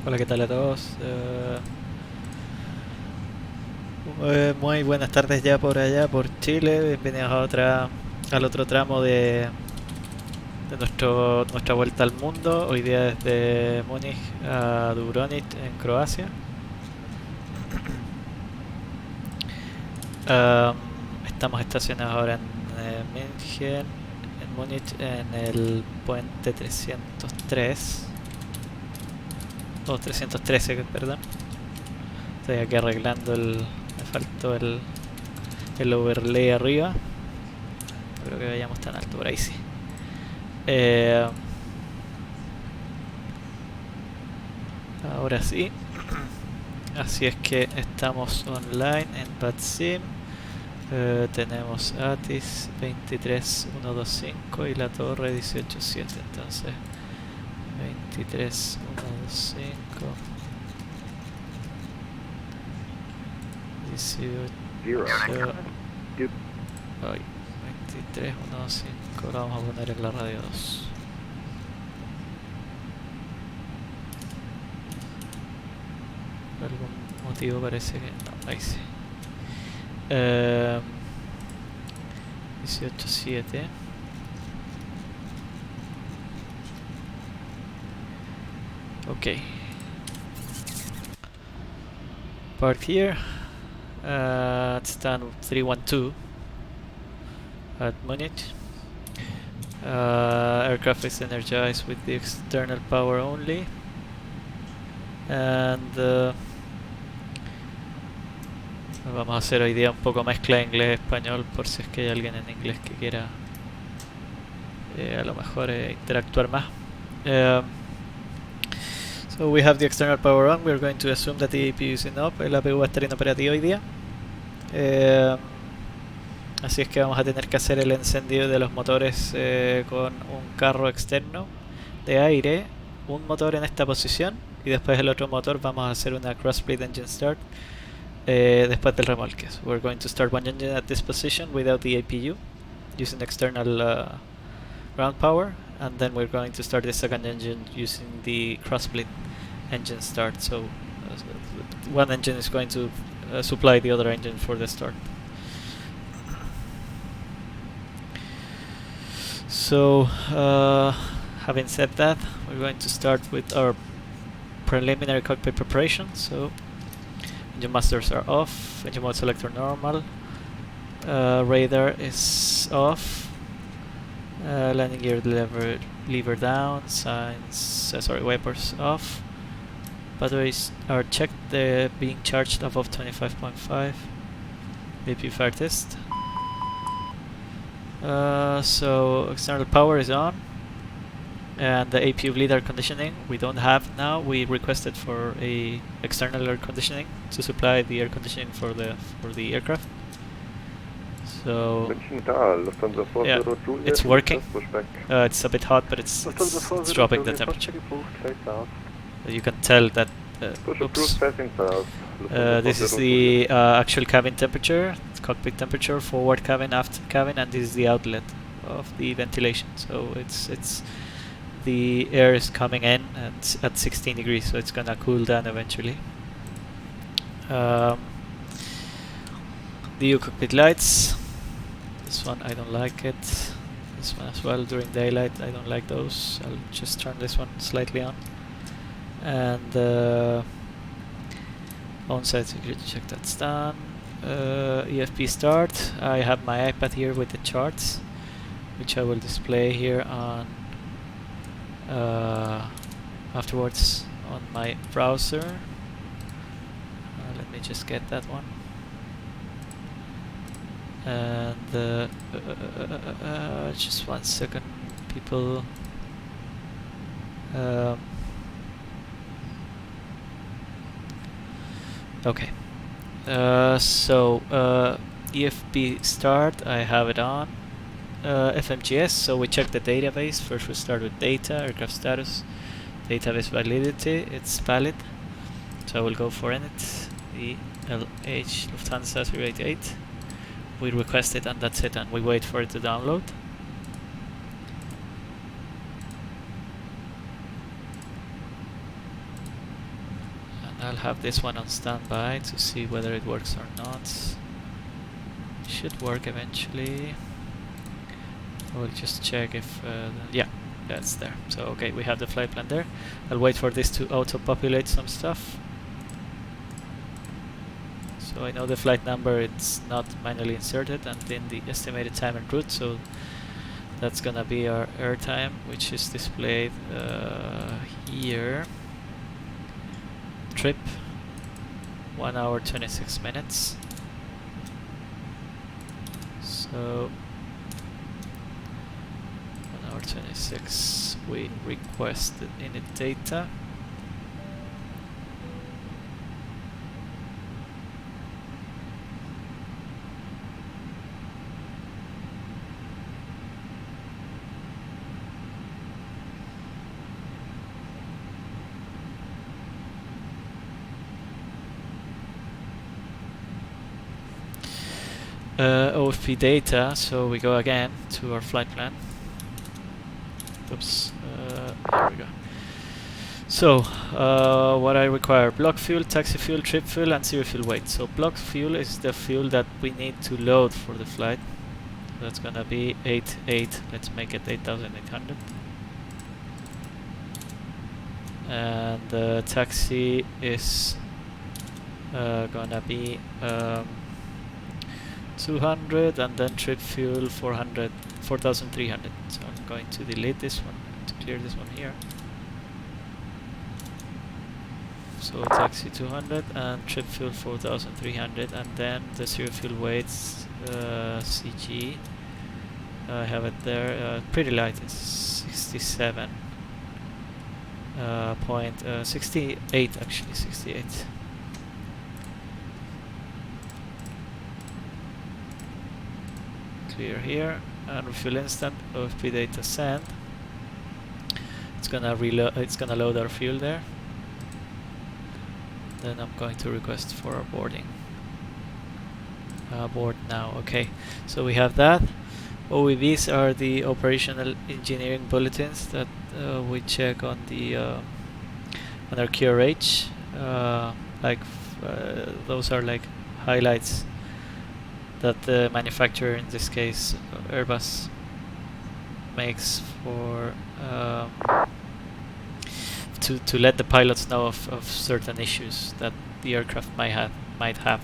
Hola, ¿qué tal a todos? Muy buenas tardes ya por allá, por Chile. Bienvenidos al otro tramo de nuestra vuelta al mundo. Hoy día desde Múnich a Dubrovnik en Croacia. Um, Estamos estacionados ahora en München, en Múnich, en el puente 303. O 313, perdón. Estoy aquí arreglando me faltó el overlay arriba. No creo que vayamos tan alto, por ahí sí. Ahora sí. Así es que estamos online en PadSim. Tenemos ATIS 23125 y la torre 187. Entonces 23125 18. Ay, 23125 lo vamos a poner en la radio 2. Por algún motivo parece que no, ahí sí. 18.7. Ok. Park here. It's done 312 at Munich. Aircraft is energized with the external power only. And vamos a hacer hoy día un poco mezcla inglés-español por si es que hay alguien en inglés que quiera a lo mejor interactuar más. So we have the external power on. We're going to assume that the APU is enough. El APU va a estar inoperativo hoy día. Así es que vamos a tener que hacer el encendido de los motores con un carro externo de aire, un motor en esta posición y después el otro motor vamos a hacer una cross-split engine start después del remolque. So we're going to start one engine at this position without the APU using external ground power, and then we're going to start the second engine using the cross-split engine start. So one engine is going to supply the other engine for the start. So having said that, we're going to start with our preliminary cockpit preparation. So engine masters are off, engine mode selector normal, radar is off, landing gear lever down, signs, wipers off, batteries are checked, they're being charged above 25.5, BP fire test. So external power is on, and the APU bleed air conditioning we don't have now. We requested for a external air conditioning to supply the air conditioning for the aircraft. So yeah, it's working. It's a bit hot, but it's dropping the temperature. You can tell that. Oops. This is the actual cabin temperature, cockpit temperature, forward cabin, aft cabin, and this is the outlet of the ventilation. So it's the air is coming in at 16 degrees, so it's gonna cool down eventually. DU cockpit lights. This one I don't like it. This one as well during daylight. I don't like those. I'll just turn this one slightly on. And on-site security check, that's done. EFP start. I have my iPad here with the charts, which I will display here on afterwards on my browser. Let me just get that one. And just 1 second, people. Okay. So EFP start, I have it on. FMGS, so we check the database. First we start with data, aircraft status, database validity, it's valid. So I will go for init, ELH Lufthansa 388. We request it and that's it, and we wait for it to download. have this one on standby to see whether it works or not. Should work eventually. We'll just check if yeah, that's there. So okay, we have the flight plan there. I'll wait for this to auto-populate some stuff. So I know the flight number, it's not manually inserted, and then the estimated time en route, so that's gonna be our airtime, which is displayed here. Trip 1 hour 26 minutes. So 1 hour 26, we request the init data. OFP data, so we go again to our flight plan. Oops, there we go. So, what I require: block fuel, taxi fuel, trip fuel, and zero fuel weight. So block fuel is the fuel that we need to load for the flight. That's gonna be 8. Let's make it 8,800. And the taxi is gonna be 200, and then trip fuel 4,300. So I'm going to delete this one to clear this one here. So taxi 200 and trip fuel 4,300, and then the zero fuel weights CG. I have it there. Pretty light. It's 67. 68 actually. 68. Clear here, and refuel instant. OFP data send. It's gonna reload. It's gonna load our fuel there. Then I'm going to request for our boarding. Board now. Okay, so we have that. OEBs are the operational engineering bulletins that we check on the on our QRH. Those are like highlights that the manufacturer, in this case Airbus, makes for to let the pilots know of certain issues that the aircraft might have.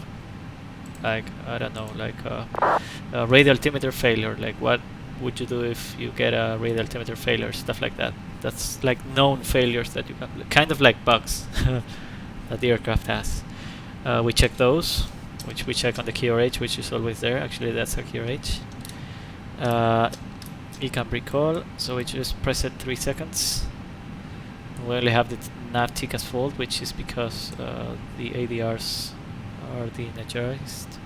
Like, I don't know, like a radial altimeter failure. Like, what would you do if you get a radial altimeter failure? Stuff like that. That's like known failures that you have, kind of like bugs that the aircraft has. We check those, which we check on the QRH, which is always there. Actually, that's a QRH. ECAM recall, so we just press it 3 seconds. We only have the nav TCAS fault, which is because the ADRs are de-energized.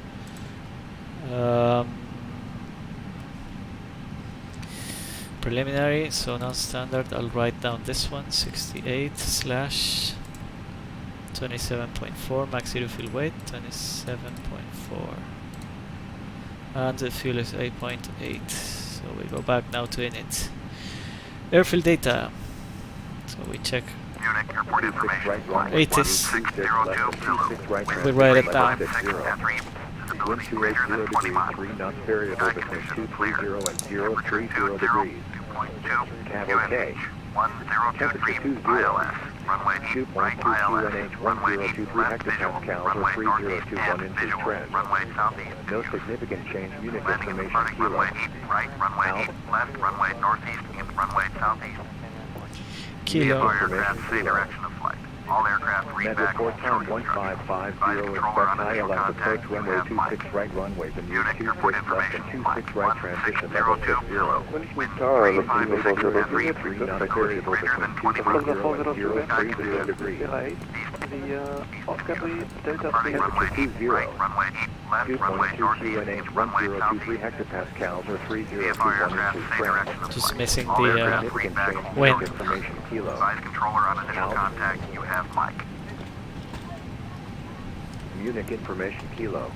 Preliminary, so non-standard, I'll write down this one, 68/27.4, max zero fuel weight, 27.4. And the fuel is 8.8. So we go back now to init. Airfield data. So we check. It is. We write it down. Wind 280 degrees, 3 knots variable between 230 and 030 degrees. Cav OK. Temperature 20. 2.221 1023 hectopascals or 3021 inches trend. No significant change. Unit information kilo. Kilo. Information kilo. All aircraft Med report time 1550, expect ILS approach runway 26 right runway, and use 26 left and 26 right transition level 60. Wind tower, looking for 3 knots variable between 230 and 030 degrees. Temperature 20, 2.2QNH 1023 hectopascals or 3021 inches trend. Just missing the Significant change. wind. Information kilo. controller on initial contact, you have Mike. Munich information kilo.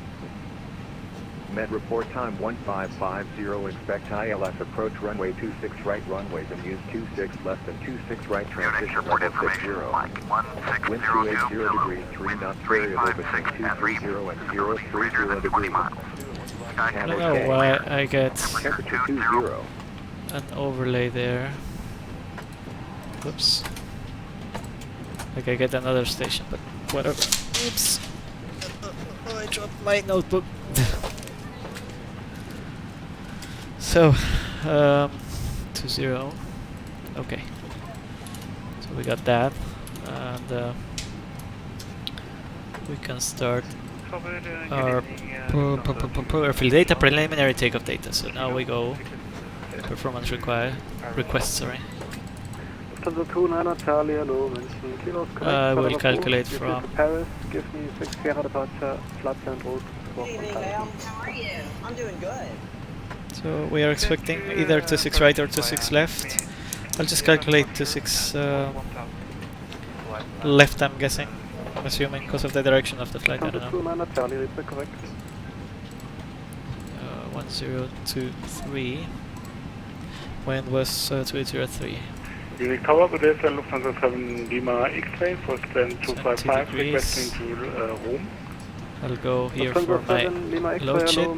Met report time 1550. Expect ILS approach runway 26 right runways and use 26 less than 26 right transition report level 60. information, Mike. Wind 280 degrees, 3 knots variable between 230 and 030 degrees. I don't know why I get Temperature 20. an overlay there. Oops. Like I get another station, but whatever. Oops. Oh, I dropped my notebook. So, 20. Okay. So we got that, and we can start our airfield data, preliminary takeoff data. So now we go performance request. Sorry. I will calculate from. Paris. Give me 6 Sierra departure, flat land route. Good evening, ma'am. How are you? I'm doing good. So we are expecting either 26 right or 26 left. I'll just calculate 26 left, I'm guessing. I'm assuming because of the direction of the flight, I don't know. 1023. Wind was 2803. Munich Tower, good day, Lufthansa 7 Lima X-ray for stand 255, requesting to Rome. I'll go here for my load sheet.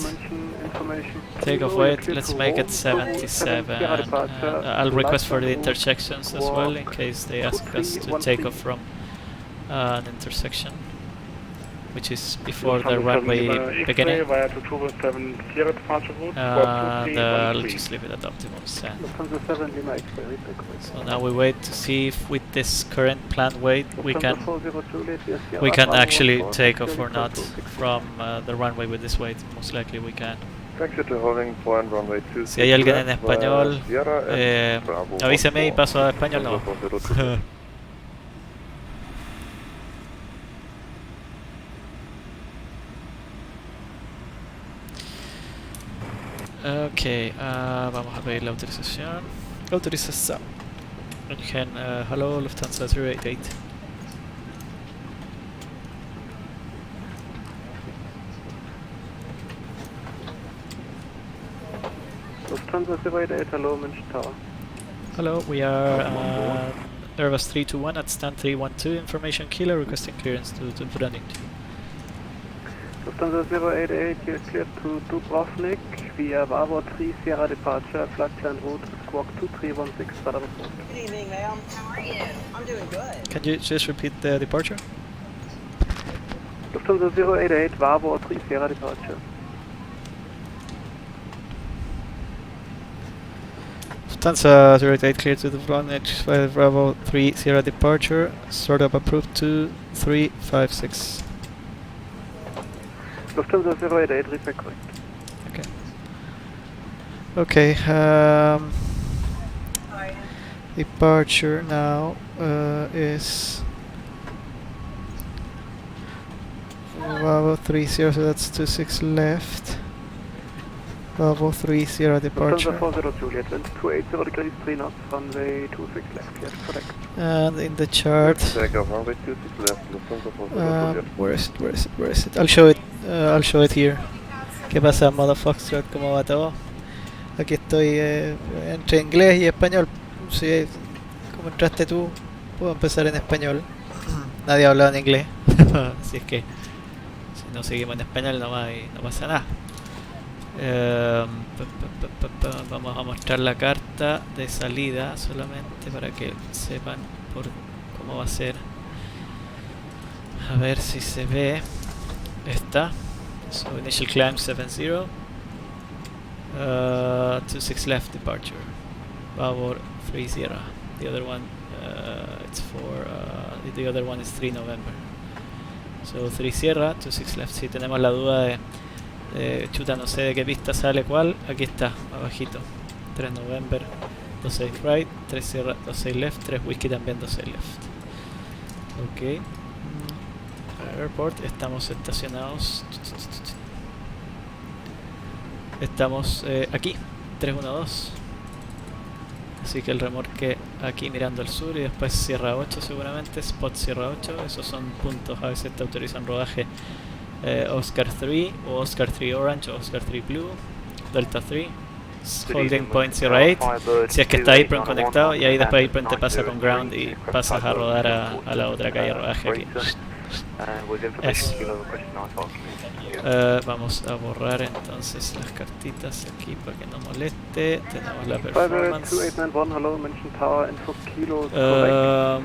Takeoff weight, let's make it 77. And I'll request for the intersections as well in case they ask us to take off from an intersection, which is before the runway beginning. And I'll just leave it at optimum send. So now we wait to see if with this current planned weight we can actually take off or not from the runway with this weight. Most likely we can. Si hay alguien en español, avísame y paso a español. No. Ok, vamos a pedir la autorización. Autorización. Hello, Lufthansa 088. Lufthansa 088, hello, München Tower. Hello, we are Airbus 321 at stand 312, information kilo, requesting clearance to Dubrovnik. Lufthansa 088, you're cleared to Dubrovnik via Bravo 3 Sierra departure, flight plan route, squawk 2316, radar report. Good evening, ma'am. How are you? I'm doing good. Can you just repeat the departure? Lufthansa 088, Bravo 3 Sierra departure. Lufthansa 088 cleared to the Dubrovnik, Bravo 3 Sierra departure, startup approved 2356. Lufthansa 088, repeat correct. Okay, departure now is Bravo 30, so that's 26 left. Bravo 30 departure. Lufthansa 40 Juliet, wind 280 degrees, 3 knots, runway 26 left, yes, correct. And in the chart, Runway 26 left, Lufthansa 40 Juliet. where is it? I'll show it here. ¿Qué pasa, motherfucker? ¿Cómo va todo? Aquí estoy entre inglés y español. Si, como entraste tú, puedo empezar en español. Nadie ha hablado en inglés. Así es que si no seguimos en español nomás y no pasa nada. Vamos a mostrar la carta de salida solamente para que sepan cómo va a ser. A ver si se ve. Esta. So initial climb 70. 26 left departure. Bravo 30. The other one it's for the other one is 3 November. So 3 Sierra, 26 left. Si tenemos la duda de chuta, no sé de qué pista sale cuál, aquí está, abajito. 3 November, 26 right, 3 Sierra, 26 left, 3 Whiskey también 26 left. Ok. Airport, estamos estacionados. Estamos aquí, 312. Así que el remolque aquí mirando al sur y después Sierra 8 seguramente, spot Sierra 8. Esos son puntos, a veces te autorizan rodaje Oscar 3 o Oscar 3 Orange o Oscar 3 Blue, Delta 3, holding point 08, si es que está Apron conectado, y ahí después Apron te pasa con ground y pasas a rodar a la otra calle de rodaje aquí. Eso. Vamos a borrar entonces las cartitas aquí para que no moleste. Tenemos la performance. 2891, hello, München Tower, info kilo,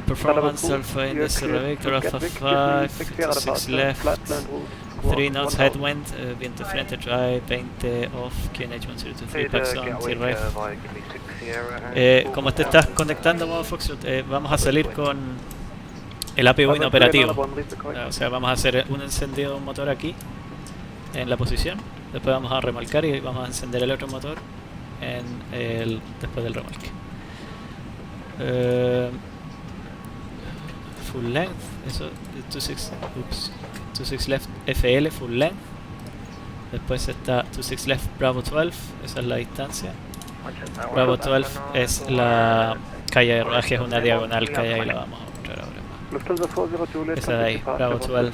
Performance Alpha Index Vector Alpha 5, 6 left, 3 knots headwind, viento frente, dry, 20 off, QNH 1023, packs on, T-Ref. Como te estás conectando, modo Foxtrot, vamos a salir con el APU inoperativo. O sea, vamos a hacer un encendido de un motor aquí en la posición, después vamos a remolcar y vamos a encender el otro motor después del remolque. Full length, eso, 26 left FL full length. Después está 26 left Bravo 12, esa es la distancia. Bravo 12 es la calle de rodaje, es una diagonal que hay ahí, la vamos a mostrar ahora más. Esa de ahí, Bravo 12.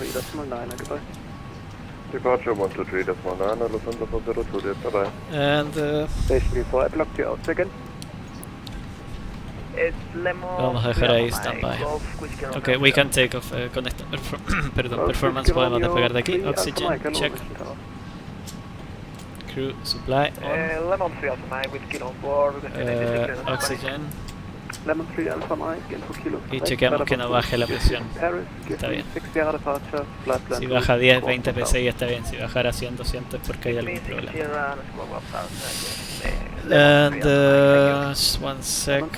Departure 123.9, Lufthansa 402, Delta 3. And Station before I blocked you out again. vamos a dejar ahí standby. Ok, we can take off. Perdón, performance podemos despegar de aquí. Oxygen, check. Crew supply on. Oxygen. Lemon 3 Alpha Mike, info kilo. Y chequeamos que no baje la presión. Está bien. Si baja 10, 20 PSI está bien. Si bajara 100, 200 es porque hay algún problema. And just one second.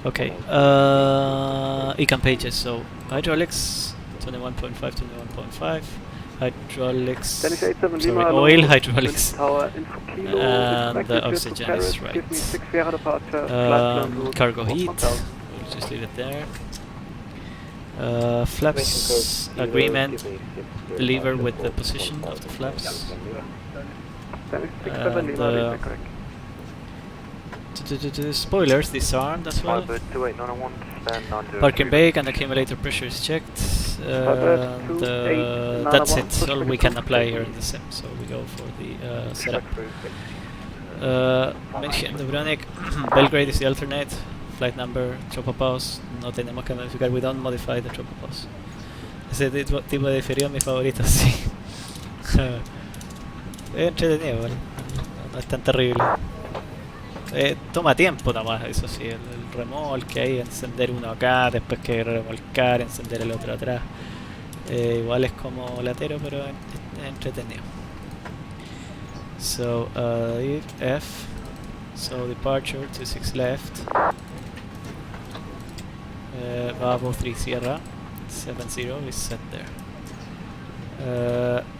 Okay, econ pages. So hydraulics 21.5 to 21.5. Hydraulics, sorry, oil, hydraulics, and the oxygen is right. Cargo heat, we'll just leave it there. Flaps agreement, deliver with the position of the flaps. And spoilers disarmed as well. Parking brake and accumulator pressure is checked. And that's it, all we can apply here in the sim. So we go for the setup. München Dubrovnik, Belgrade is the alternate. Flight number, tropopause. No tenemos que modificar, we don't modify the tropopause. Ese tipo de diferido es mi favorito, sí. Es entretenido, ¿vale? No es tan terrible. Toma tiempo nomás, eso sí, el remolque ahí, encender uno acá, después que remolcar, encender el otro atrás. Igual es como latero, pero es entretenido. So, F, so departure 26 left, Bravo 3 Sierra, 70 is set there.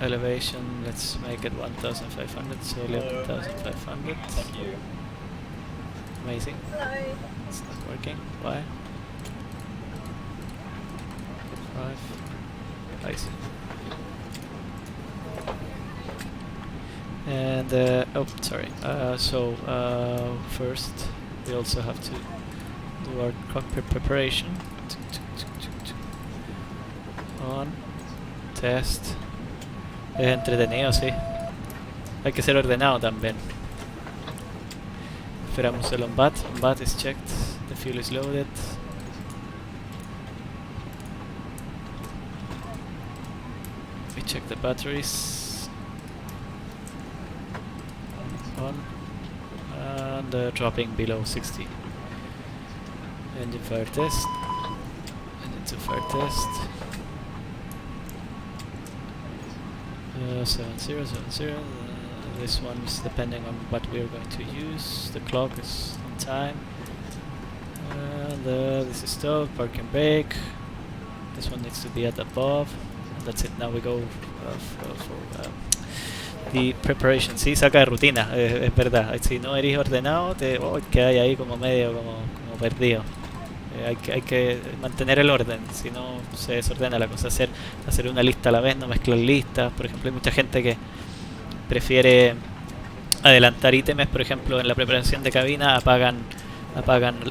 Elevation, let's make it 1500, so 11,500. Amazing. It's not working. Why? 5. I see. And oh, sorry. First, we also have to do our cockpit preparation. On. Test. Es entretenido, sí. Hay que ser ordenado también. Esperamos el on-bat. On-bat is checked. The fuel is loaded. We check the batteries. On. And dropping below 60. Engine fire test. Engine to fire test. 7070. This one is depending on what we are going to use. The clock is on time. And this is stove, parking brake. This one needs to be at above. And that's it. Now we go for the preparation. Sí, saca de rutina, es verdad. Si no eres ordenado, te quedas ahí como medio como perdido. Hay que mantener el orden, si no se desordena la cosa. Hacer una lista a la vez, no mezclar listas. Por ejemplo, hay mucha gente que prefiere adelantar ítems, por ejemplo, en la preparación de cabina apagan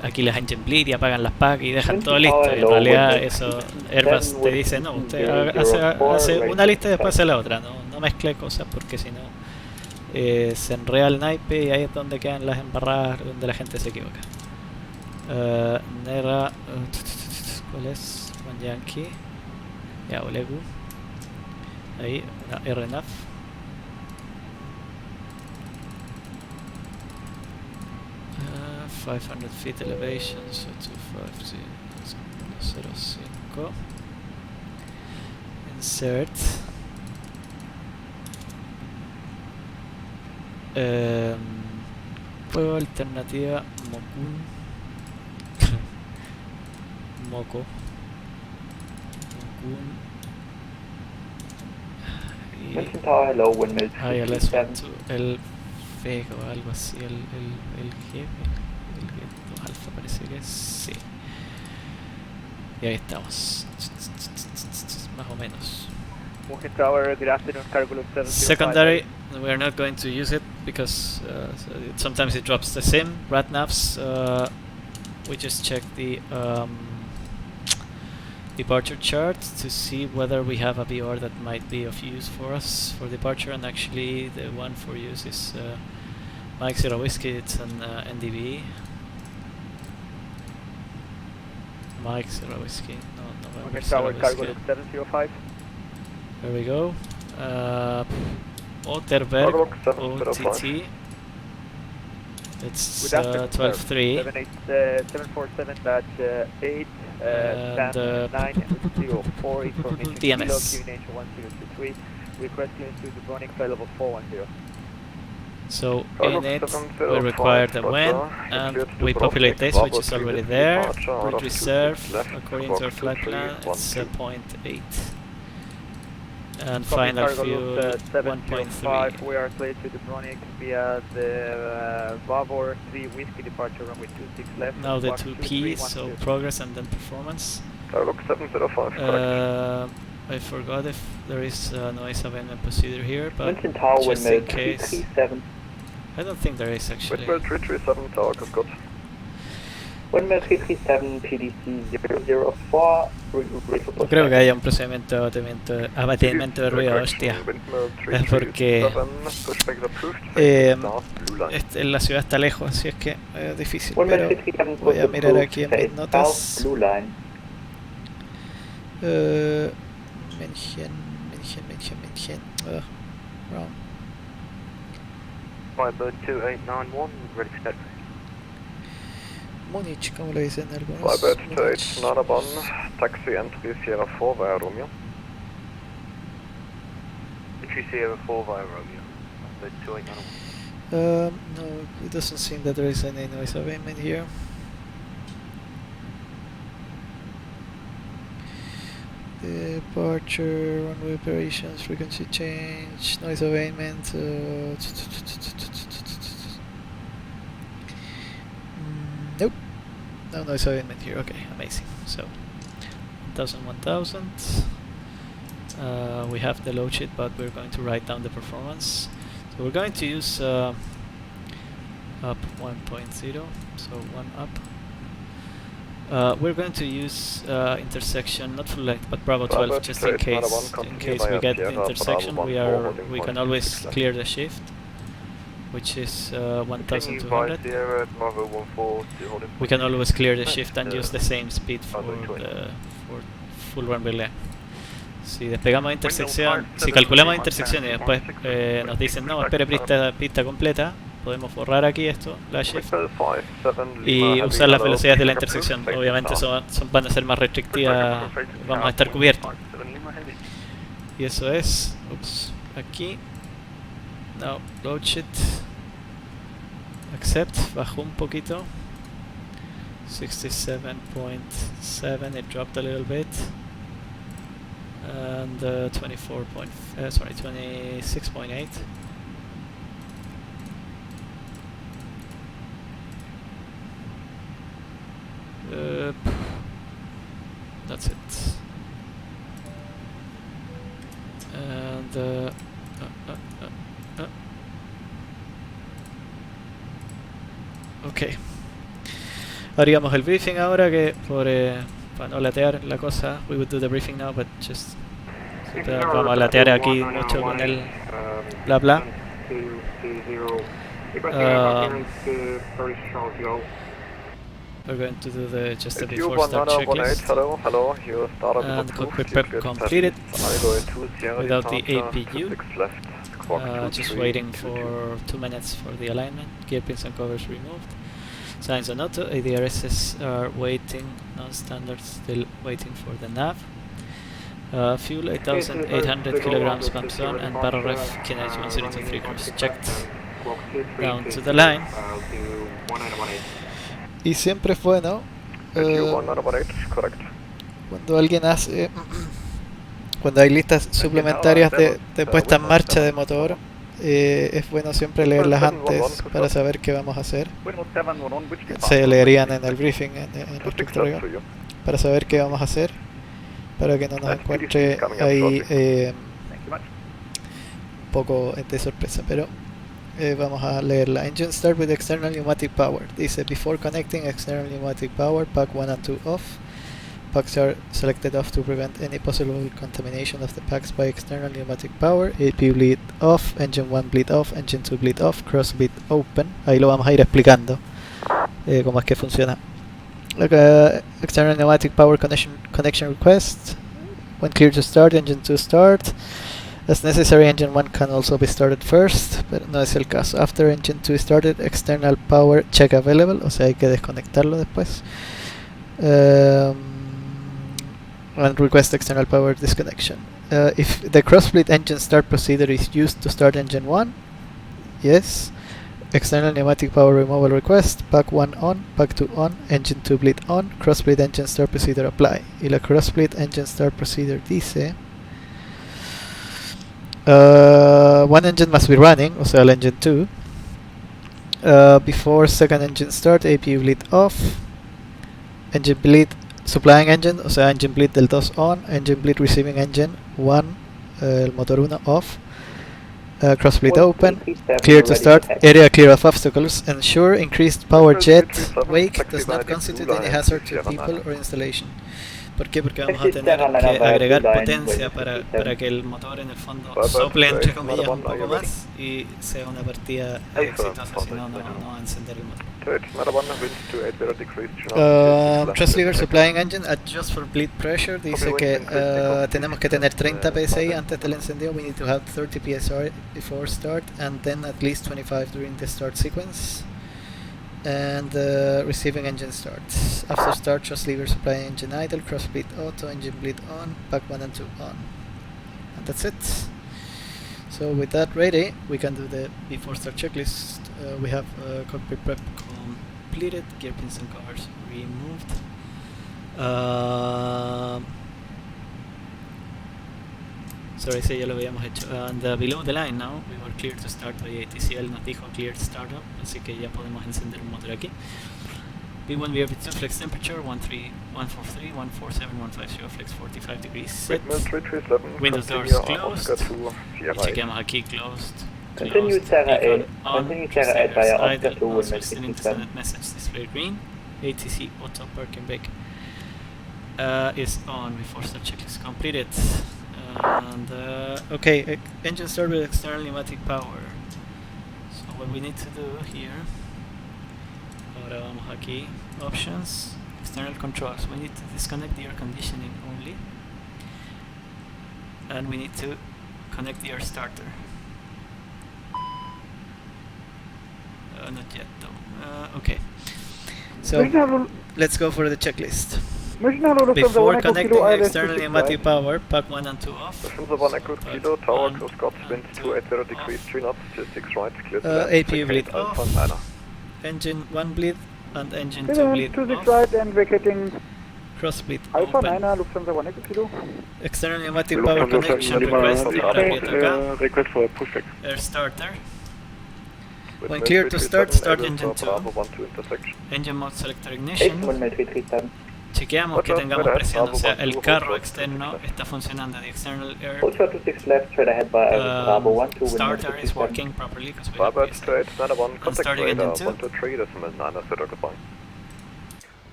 aquí las engine bleed y apagan las pack y dejan todo listo. Y en realidad eso Airbus te dice, no, usted hace una lista y después hace la otra. No mezcle cosas porque si no se enreda el naipe y ahí es donde quedan las embarradas, donde la gente se equivoca. Nera, ¿cuál es? One Yankee. Ya, Olegu. Ahí, una RNAF. 500 feet elevation, so 250.05. Insert. Juego alternativa Mokun. Moko. Mokun. Mountain Tower, hello, windmill ILS 337. el Vega o algo así, el G, el viento alfa parece que es, sí. Y ahí estamos. Más o menos. Mountain Tower, good afternoon, cargo loop 705. Secondary, we are not going to use it because sometimes it drops the sim. RATNAVs, we just check the departure chart to see whether we have a VR that might be of use for us for departure, and actually the one for use is Mike Zero Whiskey, it's an NDB. Mike Zero Whiskey, no, November Mountain Zero Tower, cargo Whiskey. loop 705. There we go. Otterberg, Cargo 705. OTT. It's Good afternoon, 12.3. 747-8, And, 904, information DMS. kilo, QNH 1023, request units to the Browning flight level 410. So Cargo in it we 705, require the wind, Roger. and Cleared to we populate Dubrovnik, this, which Bravo is 3 already with there. departure out Route of reserve, 26 left, according to our squawk flight plan, it's 2312. 0.8. And Copy, final cargo fuel loop 705, 1.3. we are cleared to the Browning via the Bravo 3 Whiskey departure runway 26 left. Now the squawk 2P, so 2312. progress and then performance. Cargo 705, correct. I forgot if there is a noise abatement procedure here, but Mountain Tower, just windmill in case. 337. I don't think there is actually. Windmill 337, tower is good. Windmill 337, PDC 004. No creo que haya un procedimiento de abatimiento de ruido, hostia. Es porque la ciudad está lejos, así es que es difícil. Windmill Pero 337, voy a mirar aquí en mis south notas. blue line. München. Wrong. Firebird 2891, ready for taxi. Múnich, como le dicen algunos. Firebird Múnich. 2891, taxi entry Sierra 4 via Romeo. Entry Sierra 4 via Romeo. Firebird 2891. No, it doesn't seem that there is any noise abatement here. Departure, runway operations, frequency change, noise abatement. Nope, no noise abatement here. Okay, amazing. So 1000. We have the load sheet, but we're going to write down the performance. So we're going to use up 1.0, so 1 up. We're going to use intersection, not full length, but Bravo 12, just in case. In case we get the intersection, we can always clear the shift, which is 1200. We can always clear the shift and use the same speed for full runway length. Si despegamos intersección, si calculamos intersección y después nos dicen no, espere pista completa, podemos borrar aquí esto, la shift, y usar las velocidades de la intersección. Obviamente van a ser más restrictivas, vamos a estar cubiertos. Y eso es, aquí, no, load sheet, accept, bajó un poquito, 67.7, it dropped a little bit. And 26.8. That's it. And Ok. Haríamos el briefing ahora que para no latear la cosa, we would do the briefing now, but just vamos a latear aquí mucho con el bla bla. We're going to do just the before start checklist. Hello, you started And cockpit prep completed without the APU. Just waiting for 2 minutes for the alignment. Gear pins and covers removed. Signs on auto. ADRSs are waiting. Non-standard still waiting for the nav. Fuel 8,800 kilograms pumps on and barrel ref Kinect 1023 cross checked. Down to the line. Y siempre es bueno cuando alguien hace cuando hay listas suplementarias de puesta en marcha de motor, es bueno siempre leerlas antes para saber qué vamos a hacer. Se leerían en el briefing en el instructor para saber qué vamos a hacer, para que no nos encuentre ahí un poco de sorpresa, pero vamos a leerla. Engine start with external pneumatic power. Dice, before connecting external pneumatic power, pack 1 and 2 off. Packs are selected off to prevent any possible contamination of the packs by external pneumatic power. APU bleed off, engine 1 bleed off, engine 2 bleed off, cross bleed open. Ahí lo vamos a ir explicando cómo es que funciona. External pneumatic power connection request. When clear to start, engine 2 start. As necessary, engine 1 can also be started first, pero no es el caso. After engine 2 started, external power check available, o sea hay que desconectarlo después. And request external power disconnection. If the cross-bleed engine start procedure is used to start engine 1, yes. External pneumatic power removal request, pack 1 on, pack 2 on, engine 2 bleed on, cross-bleed engine start procedure apply. Y la cross-bleed engine start procedure dice... one engine must be running, o sea el engine 2. Before second engine start, APU bleed off. Engine bleed supplying engine, o sea engine bleed del 2 on. Engine bleed receiving engine 1, el motor 1 off. Cross bleed open. Clear to start. Area clear of obstacles. Ensure increased power jet wake does not constitute any hazard to people or installation. ¿Por qué? Porque vamos a tener que agregar potencia para que el motor en el fondo sople entre comillas un poco más y sea una partida exitosa, si no, no va a encender el motor. Translever supplying engine adjust for bleed pressure. Dice que tenemos que tener 30 psi antes del encendido. We need to have 30 psi before start and then at least 25 during the start sequence. And receiving engine starts. After start, translever supplying engine idle, cross bleed auto, engine bleed on, pack 1 and 2 on. And that's it. So with that ready, we can do the before start checklist. We have cockpit prep completed, gear pins and covers removed. Sorry, ese ya lo habíamos hecho. And below the line now, we were clear to start by ATCL, nos dijo cleared startup, así que ya podemos encender un motor aquí. B1 VRP2 flex temperature 143, 147, 150 flex 45 degrees set. Windows doors closed. Y chequeamos aquí closed. Continue Terra on, via idle, Oscar 2 still extended message display green. ATC auto parking brake is on before start checklist completed. And okay, engine start with external pneumatic power. So what we need to do here, ahora vamos aquí, options, external controls. We need to disconnect the air conditioning only, and we need to connect the air starter. Not yet though. Okay, so let's go for the checklist. Before connecting external pneumatic power, pack 1 and 2 off. APU bleed off. Engine 1 bleed and engine 2 bleed off. And vacating Cross bleed Alpha open. 9, Lufthansa 1 Kilo. External pneumatic power connection request. Request for a pushback. Air starter. When clear to start, start engine 2. Engine mode selector ignition. chequeamos que tengamos presión, o sea, el carro externo está funcionando, the external air Ultra 26 left, straight ahead by Bravo 12, starter is working properly because we have Starboard PSA. straight, Nana 1, contact starting radar, engine 123.9, goodbye.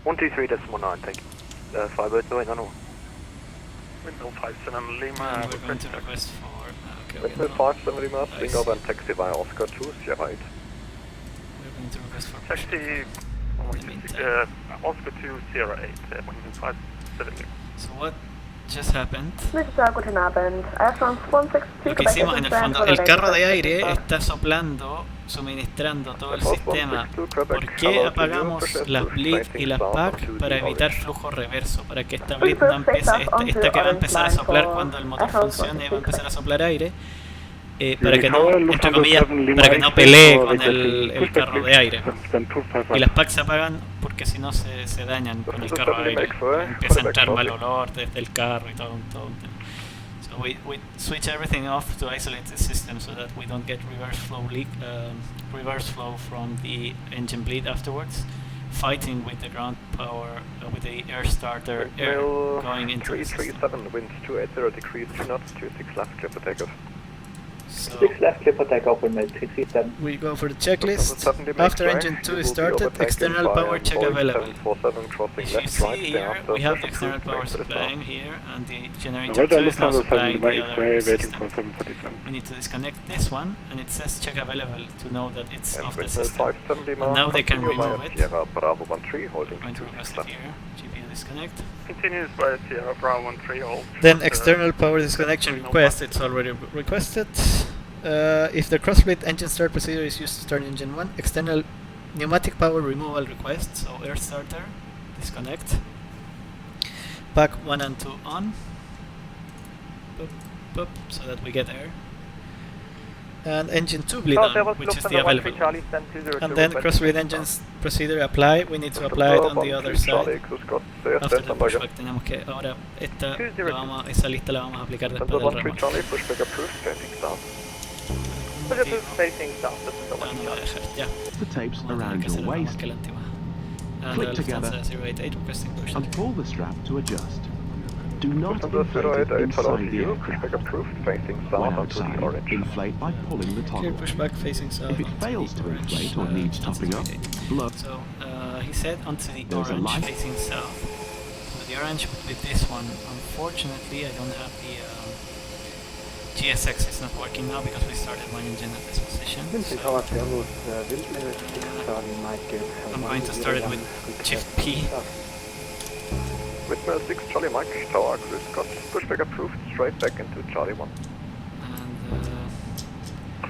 123.9, thank you. Firebird going on. Window 57 Lima, And we're going to request for okay, Window 57 Lima, swing over and taxi via Oscar 2, Sierra 8. we're going to request for Taxi, Oscar 2, Sierra 8, window 57 Lima. So what just happened? Guten Abend. Air France 162 Lo que hicimos en el fondo, el carro de aire está soplando, suministrando todo el sistema. ¿Por qué apagamos las bleed y las pack? Para evitar flujo reverso, para que esta bleed no empiece, esta que va a empezar a soplar cuando el motor funcione, va a empezar a soplar aire, para que no, entre comillas, para que no pelee con el carro de aire. Y las packs se apagan porque si no se dañan con el carro de aire. Empieza a entrar mal olor desde el carro y todo un tema. So we switch everything off to isolate the system so that we don't get reverse flow from the engine bleed afterwards. Fighting with the ground power, with the air starter air going into the system. 337, winds 280 degrees, 2 knots, 26 left, clear for takeoff. So 6 left, clear for takeoff, windmill 337. we go for the checklist. After engine 2 is started, external power check available. If you see here, we have the external power supplying here, and the generator 2 is not supplying the other system. We need to disconnect this one, and it says check available to know that it's off the system. And now they can remove it. Bravo 13, holding Going to request it here. GPU disconnect. Continues by Sierra Bravo 13, hold. Then external power disconnection request, it's already requested. If the crossblade engine start procedure is used to start engine 1, external pneumatic power removal request, so air starter, disconnect. Pack 1 and 2 on. Boop, boop, so that we get air. And engine 2 bleed on, which is the available one. And then crossblade engines procedure apply, we need to apply it on the other side. After the pushback tenemos que, ahora esa lista la vamos a aplicar después del remoto. Facing south, this is the one. No voy a dejar, ya. The tapes Vamos a tener around que your hacer algo más waist que la antigua. And Click the together. Lufthansa 088 requesting push. and pull the strap to adjust. Do not Lufthansa inflate it 088, follow inside the you, aircraft. pushback approved, facing south When onto the outside, orange. inflate by pulling the Clear toggle. pushback facing south. If it onto fails the to orange, inflate or needs Lufthansa topping up, 088. blow. So he said onto the There's a orange light. facing south. So the orange would be this one. Unfortunately, I don't have the GSX is not working now because we started one engine at this position. So I'm going to start it with Shift P. Windmill 6 Charlie Mike, tower cruise got pushback approved, straight back into Charlie 1.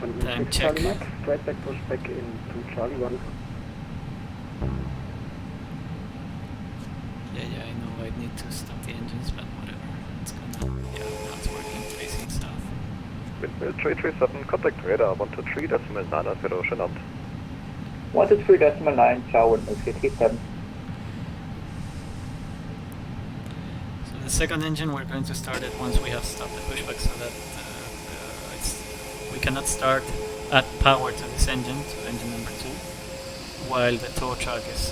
And time check. Straight back, push back into Charlie 1. Yeah, I know I need to stop the engines, but whatever. It's gonna. Yeah, now it's working facing south. Windmill 337, contact radar 123.9 Genant. 123.9, tower, windmill 337. So the second engine we're going to start it once we have stopped the pushback, so that we cannot start add power to this engine, to engine number 2, while the tow truck is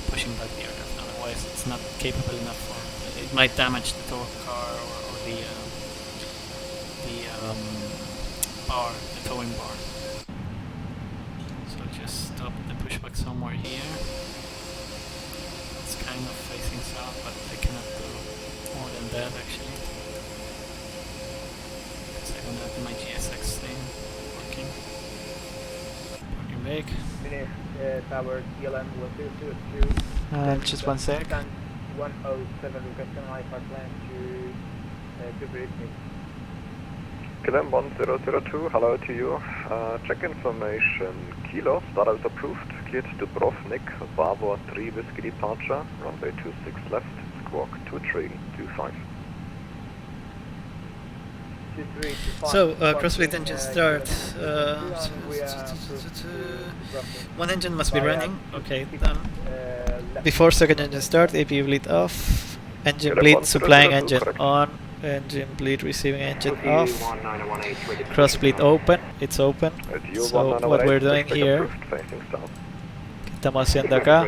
pushing back the aircraft. Otherwise, it's not capable enough for. It might damage the tow car or the bar, the towing bar. So I'll just stop the pushback somewhere here. It's kind of facing south, but I cannot do more than that actually. Because I don't have my GSX thing working. Parking brake. Tower DLM 1222. Just one sec. 107 requesting Alpha plan to Britney. KLM 1002, hello to you. Check information, Kilo, startup approved, cleared Dubrovnik, Bravo 3 Whiskey departure, runway 26 left, squawk 2325. So, crossblade engine start. One engine must be running. Okay, done. Before second engine start, APU bleed off. Engine bleed supplying engine on. Engine bleed receiving engine off. Crossblade open. It's open. So what we're doing here, ¿qué estamos haciendo acá?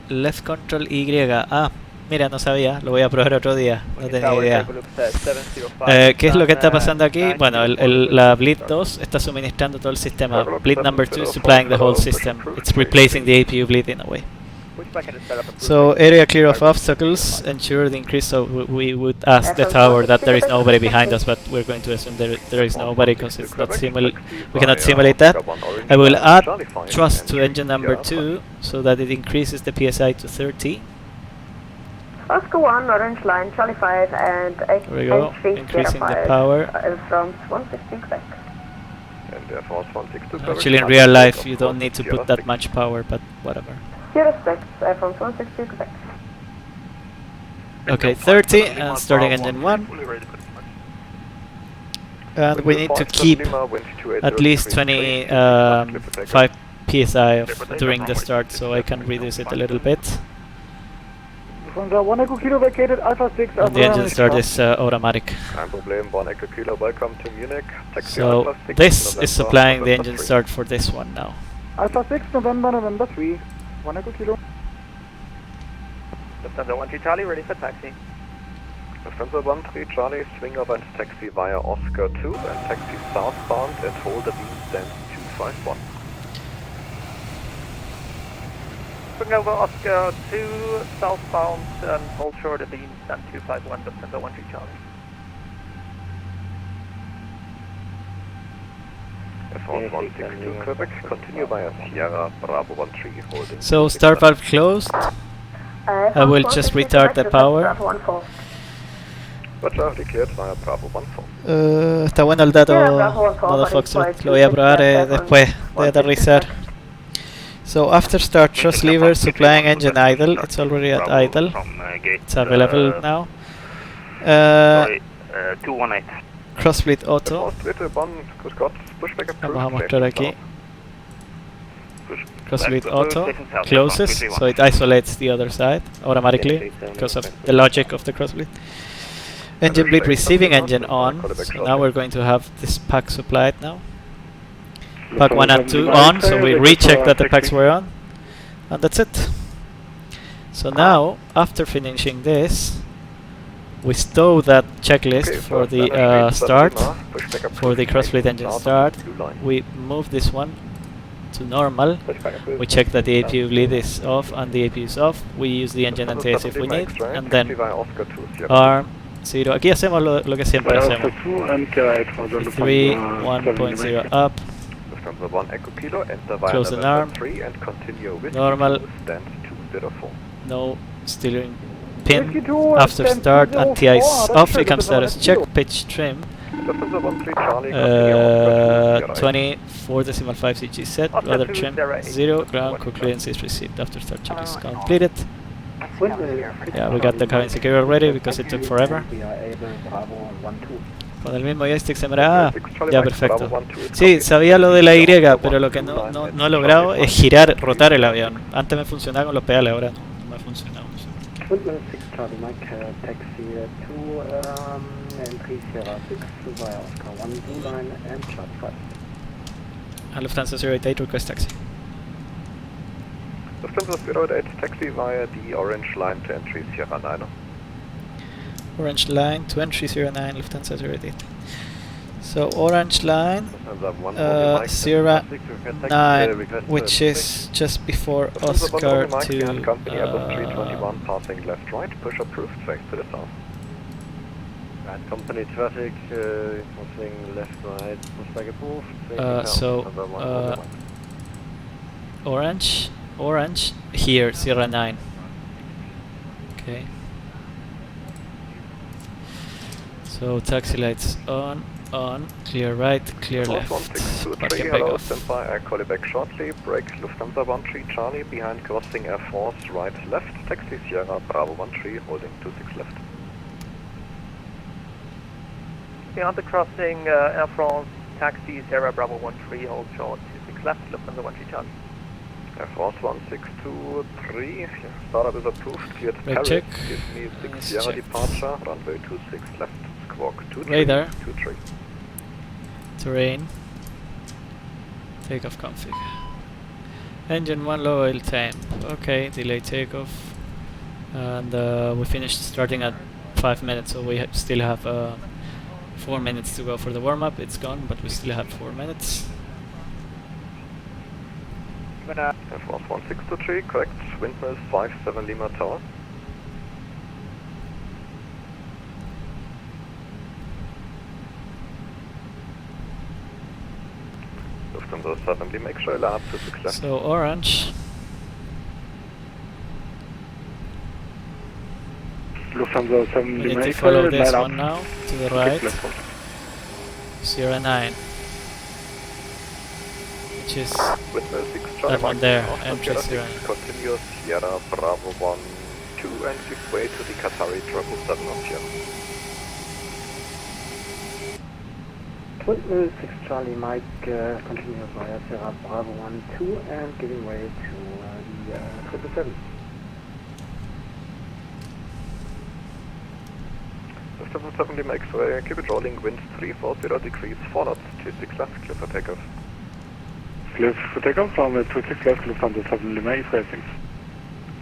Left control Y. Ah, mira, no sabía, lo voy a probar otro día, no tenía idea. ¿Qué es lo que está pasando aquí? Bueno, la bleed 2 está suministrando todo el sistema. Bleed number 2 is supplying the whole system. It's replacing the APU bleed in a way. So area clear of obstacles, ensure the increase. So we would ask the tower that there is nobody behind us, but we're going to assume there is nobody because it's not we cannot simulate that. I will add thrust to engine number 2 so that it increases the PSI to 30. Oscar 1, orange line, Charlie 5, and There we go, increasing the power. From 160 Quebec. Actually, in real life, you don't need to put that much power, but whatever. 06, from 160 Quebec. Okay, 30, and starting engine 1. And we need to keep at least 25 PSI during the start, so I can reduce it a little bit. One Echo Kilo vacated, Alpha 6. And the engine start is automatic. Welcome to Munich. So this is supplying the engine start for this one now. Alpha 6, November 3. 1 Echo Kilo. Lufthansa 13 Charlie, ready for taxi. Lufthansa 13 Charlie, swing over and taxi via Oscar 2 and taxi southbound and hold the beam stand 251. Swing over Oscar 2 southbound and hold short the beam stand 251, Lufthansa 13 Charlie. F1 162 Quebec, continue via Sierra Bravo 13 holding. So start valve closed. I will just retard the power. Roger, declared via Bravo 14. Está bueno el dato, modo Foxtrot. Lo voy a probar después de aterrizar. So after start, thrust lever supplying engine idle. It's already at idle. It's available now. 218. Crossfleet auto. Vamos a mostrar aquí. Crossfleet auto closes, so it isolates the other side automatically because of the logic of the crossfleet. Engine bleed receiving engine on, so now we're going to have this pack supplied now. Pack 1 and 2 on, so we recheck that the packs were on, and that's it. So now, after finishing this, we stow that checklist for the start, for the crossfleet engine start. We move this one to normal. We check that the APU bleed is off and the APU is off. We use the engine NTS if we need, and then arm 0. Aquí hacemos lo que siempre hacemos. 3, 1.0 up. Close the arm. Normal. No steering pin. After start, anti-ice off. It comes status check. Pitch trim. 24.5 CG set. Other trim 0. Ground crew clearance is received. After start check is completed. Yeah, we got the cabin secure already because it took forever. Con el mismo joystick se me era... ya, perfecto. Sí, sabía lo de la Y, pero lo que no he logrado es girar, rotar el avión. Antes me funcionaba con los pedales, ahora no me ha funcionado. Lufthansa 08 request taxi. Lufthansa 08 taxi via the orange line to entry Sierra 9. Orange line to entry 09, Lufthansa 08. So orange line, Sierra 9, which is just before Oscar to A321 passing left right, push approved, face to the south. Company traffic, crossing left right, pushback approved. Orange, here, Sierra 9. Okay. So taxi lights on, clear right, clear left. Parking brake off. Stand by, I call you back shortly. Brake Lufthansa 13 Charlie, behind crossing Air Force, right left. Taxi Sierra Bravo 13, holding 26 left. Beyond the crossing Air France, taxi Sierra Bravo 13, hold short 26 left, Lufthansa 13 Charlie. Air France 1623, startup is approved, cleared Brake Paris. check. Give me 6 Sierra departure, runway 26 left, squawk 23. Radar. 23. Terrain. Takeoff config. Engine 1 low oil temp. Okay, delay takeoff. And we finished starting at 5 minutes, so we still have 4 minutes to go for the warm-up. It's gone, but we still have 4 minutes. F1 1623, correct. Windmill 57 Lima Tower. Lufthansa 70, make sure you up to 6 left. So orange. Lufthansa 70 We need to follow this one now, to the right. Sierra 9. Which is Windmill 6 that Charlie one Mike, there, Oscar entry Sierra Sierra 6, continuous Sierra Bravo 1, 2 and give way to the Qatari 777 on Sierra. Windmill 6 Charlie Mike, continue via Sierra Bravo 1, 2 and giving way to the 777. Lufthansa 70 makes way, keep it rolling, wind 340 degrees, 4 knots, 26 left, clear for takeoff. Clear for takeoff from 26 left, Lufthansa 70 May, racing.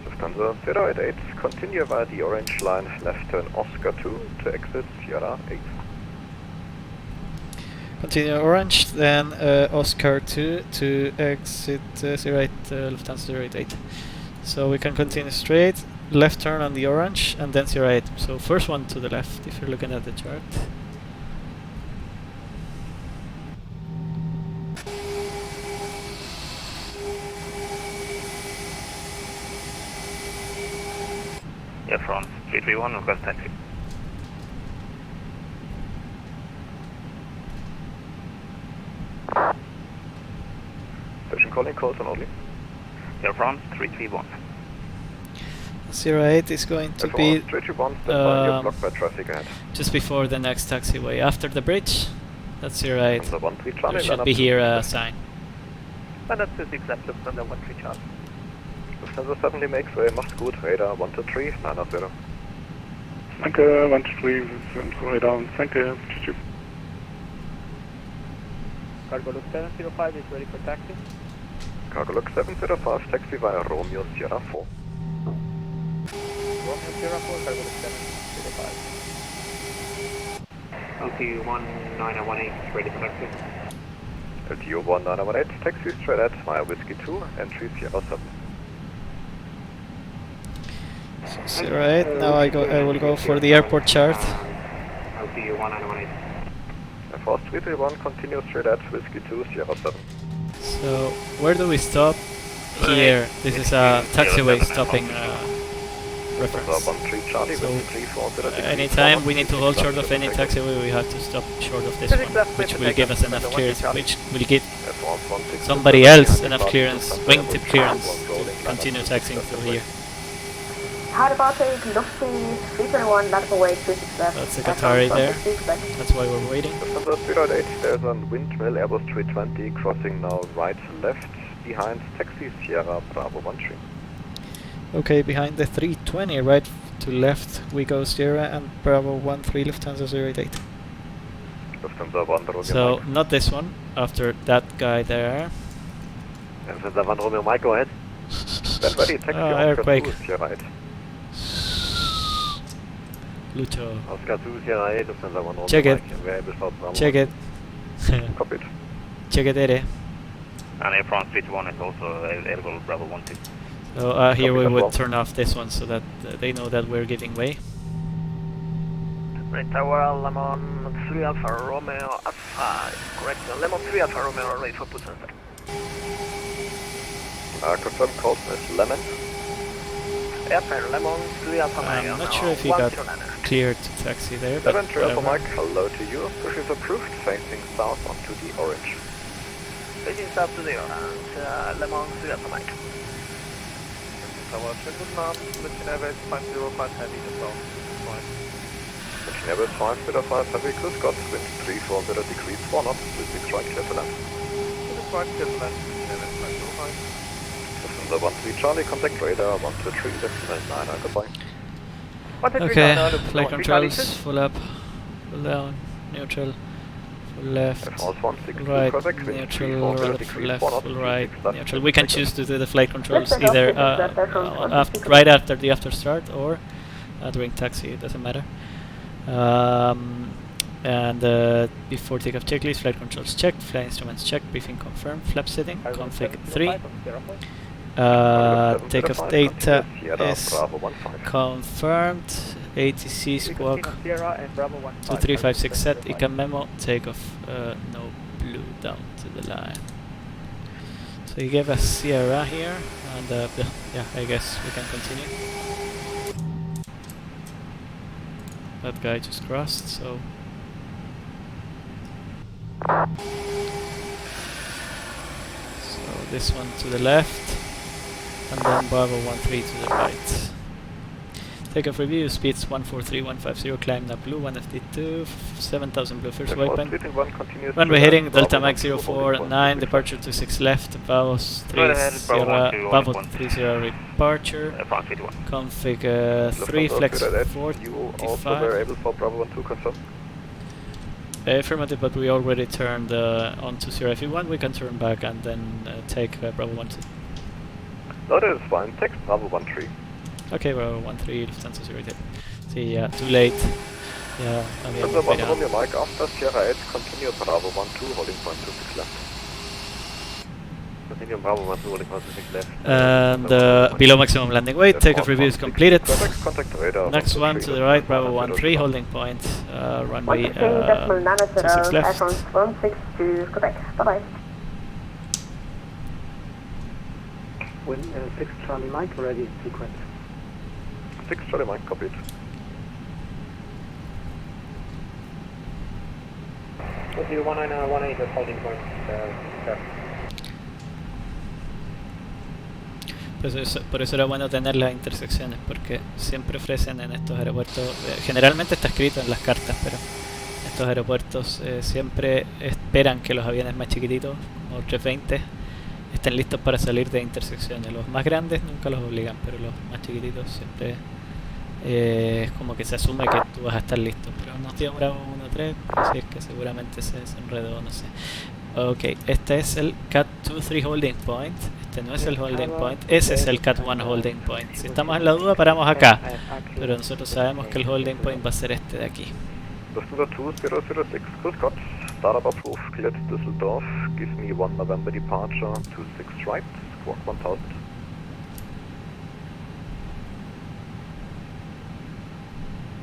Lufthansa 088, continue via the orange line, left turn Oscar 2 to exit Sierra 8. continue orange, then Oscar 2 to exit 08 Lufthansa 088. So we can continue straight, left turn on the orange, and then 08. So first one to the left, if you're looking at the chart. Yeah, France 331, request taxi. Station calling, Colton only. Air France 331. 08 is going to be 321, stand by, you're blocked by traffic ahead. just before the next taxiway, after the bridge. That's 08. Lufthansa 13 There Charlie, should line up be to here 6 a left. sign. And that's the 6 left, Lufthansa 13 Charlie. Lufthansa 70 makes way, macht gut, radar 123, 980. Danke, 123, radar, danke, tschüss. Cargo Look 705 is ready for taxi. Cargo Look 705, taxi via Romeo Sierra 4. Romeo Sierra 4, Cargo Look 705. LTU 1918, ready for taxi. LTU 1918, taxi straight at via Whiskey 2, entry Sierra 7. 08. Now I will go for the airport chart. LTU 1918. Force 331, continue straight at Whiskey 2, Sierra 7. So where do we stop? Here. This is a taxiway stopping reference. 13 Charlie, So wind 340 anytime we need to hold short of any taxiway, we have to stop short of this one, which will give us enough clearance, which will give somebody else enough clearance, wingtip clearance, to continue taxiing through here. How about a Lufthansa 321 left away 26 left? That's the Qatari there. That's why we're waiting. Lufthansa 308, there's a windmill Airbus 320 crossing now right left behind taxi Sierra Bravo 13. Okay, behind the 320, right to left, we go Sierra and Bravo 13 Lufthansa 088. Lufthansa 1 Romeo So Mike. not this one, after that guy there. Lufthansa 1 Romeo Mike, go ahead. Stand ready, taxi Oscar earthquake. 2, Sierra 8. Lucho. Oscar 2, Sierra 8, Lufthansa 1 Romeo Check it. Mike. Variable South Bravo. Check it. Copied. Check it, Eddie. And Air France 321 is also available Bravo 12. So here we Copy that would well. turn off this one so that they know that we're giving way. Right tower, Lemon 3 Alpha Romeo Alpha, correct, Lemon 3 Alpha Romeo ready for push and start. Confirm Colton is Lemon. Airfare Lemon 3 Alpha Mike. I'm not sure if he got cleared to taxi there, but 7 Alpha whatever. Mike, hello to you. Push is approved, facing south onto the orange. Facing south to the orange, Lemon 3 Alpha Mike. Tower, schönen guten Abend. München Airways 505 Heavy to south. München Airways 505 Heavy, grüß Gott, wind 340 degrees, 4 knots, 26 right, clear to land. 26 right, clear to land, München Airways 505. Lufthansa 13 Charlie, contact radar 123, decimal 9, goodbye. Okay, flight controls, full up, full down, neutral, full left, FS full right, neutral, rudder full left, full right, neutral. We can choose to do the flight controls either right after the after start or during taxi, it doesn't matter. And before takeoff checklist, flight controls checked, flight instruments checked, briefing confirmed, flap setting, config 3. Takeoff data is confirmed, ATC squawk 2356 set, ICAM memo, takeoff no blue down to the line. So he gave us Sierra here, and yeah, I guess we can continue. That guy just crossed, so... So this one to the left, and then Bravo 13 to the right. Takeoff review, speeds 143,150, climb up blue, 1FD2, 7,000 blue first waypoint. Runway heading, Delta Max 049, departure 26 left, Bravo 30, Bravo 30 departure. Config 3, flex 45. Affirmative, but we already turned on to Sierra. If you want, we can turn back and then take Bravo 12. No, that is fine. Text Bravo 13. Okay, Bravo 13, Lufthansa 08. See, yeah, too late. Yeah, I mean, Number 1 on your mic after Sierra 8, continue Bravo 12, holding point 26 left. Continue Bravo 12, holding point 26 left. And below maximum landing weight, takeoff review is completed. Contact radar. Next one to the right, Bravo 13, holding point, runway 26 left. 162, Quebec. Bye-bye. When 6 Charlie Mike ready to quit. 6 Charlie Mike, copied. We'll do 19918 at holding point. Por eso era bueno tener las intersecciones, porque siempre ofrecen en estos aeropuertos, generalmente está escrito en las cartas, pero en estos aeropuertos siempre esperan que los aviones más chiquititos, como 320, estén listos para salir de intersecciones. Los más grandes nunca los obligan, pero los más chiquititos siempre es como que se asume que tú vas a estar listo. Pero no estoy Bravo 13, así es que seguramente se enredó, no sé. Ok, este es el Cat 23 holding point. Este no es el holding point, ese es el Cat 1 holding point. Si estamos en la duda, paramos acá. Pero nosotros sabemos que el holding point va a ser este de aquí. Lufthansa 2006, good Scott. Startup approved, cleared Düsseldorf. Give me 1 November departure, 26 right, squawk 1000.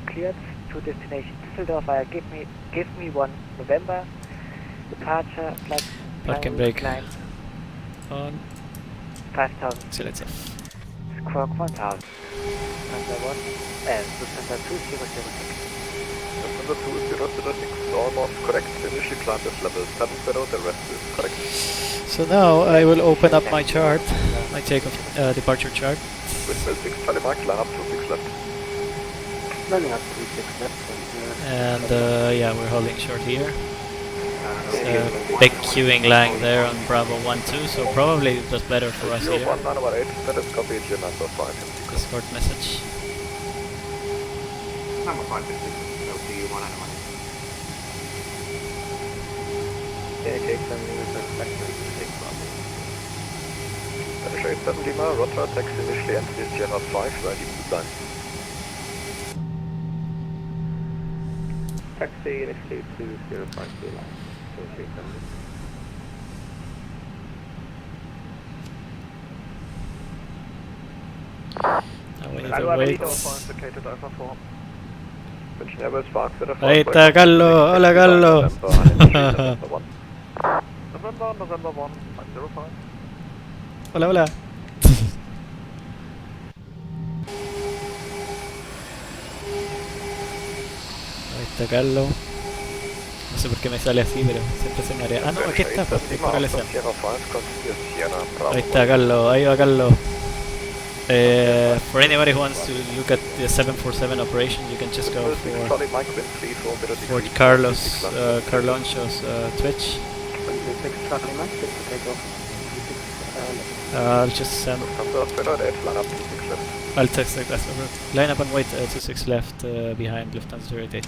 Cleared to destination Düsseldorf. Give me 1 November departure, flight Park and brake. Climb On. 5000. Selective. Squawk 1000. Lufthansa 1 and Lufthansa 2006. Lufthansa 2006, almost correct. Initial climb is level 70, the rest is correct. So now I will open up my chart, my takeoff departure chart. Windmill 6 Charlie Mike, line up 26 left. Landing up 26 left. And yeah, we're holding short here. Big queuing line there on Bravo 12, so probably it was better for us here. 1918, that is copied, your number 5. Escort message. Number 5 is LDDU 191. Shade 7 Lima, Roger, taxi initially entry Sierra 5, ready blue line. Taxi initially to 05 blue line. Now we need to wait. Ahí está Carlos, hola Carlos. November 1, 505. Hola, hola. Ahí está Carlos. No sé por qué me sale así, pero siempre se me area. Ah, no, aquí está, pues, por el SM. Ahí está Carlos, ahí va Carlos. For anybody who wants to look at the 747 operation, you can just go for Carlos, Carloncho's Twitch. I'll just send. I'll text the class over. Line up and wait, 26 left behind Lufthansa 08.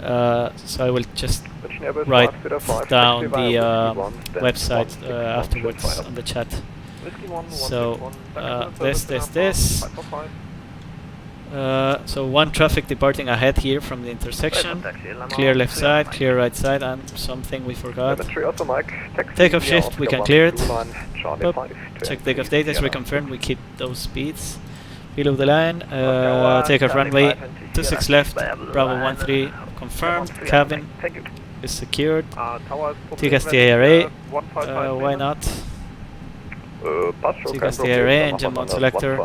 So I will just write down the website afterwards on the chat. So this. So one traffic departing ahead here from the intersection. Clear left side, clear right side, and something we forgot. Takeoff shift, we can clear it. Oop. Check takeoff data is reconfirmed, we keep those speeds. Below the line, takeoff runway 26 left, Bravo 13 confirmed, cabin is secured. TCAS the ARA, why not? TCAS the ARA, engine mode selector.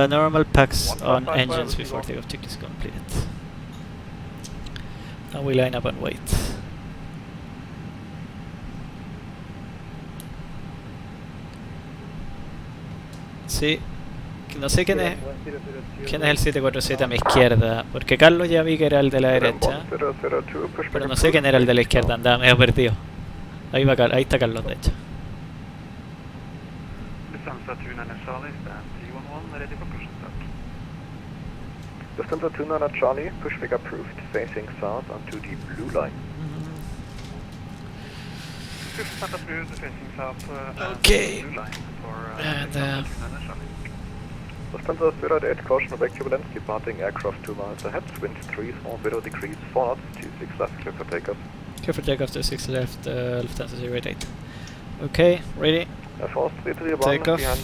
Normal packs on engines before takeoff check is completed. Now we line up and wait. Sí. No sé quién es el 747 a mi izquierda, porque Carlos ya vi que era el de la derecha, pero no sé quién era el de la izquierda, andaba medio perdido. Ahí está Carlos, de hecho. Lufthansa 29 Charlie, push fig approved, facing south onto the blue line. Okay. And Lufthansa 08, caution of turbulence, departing aircraft 2 miles ahead, wind 340 degrees, 4 knots, 26 left, clear for takeoff. Clear for takeoff, 26 left, Lufthansa 08. Okay, ready? Force 331 takeoff. Behind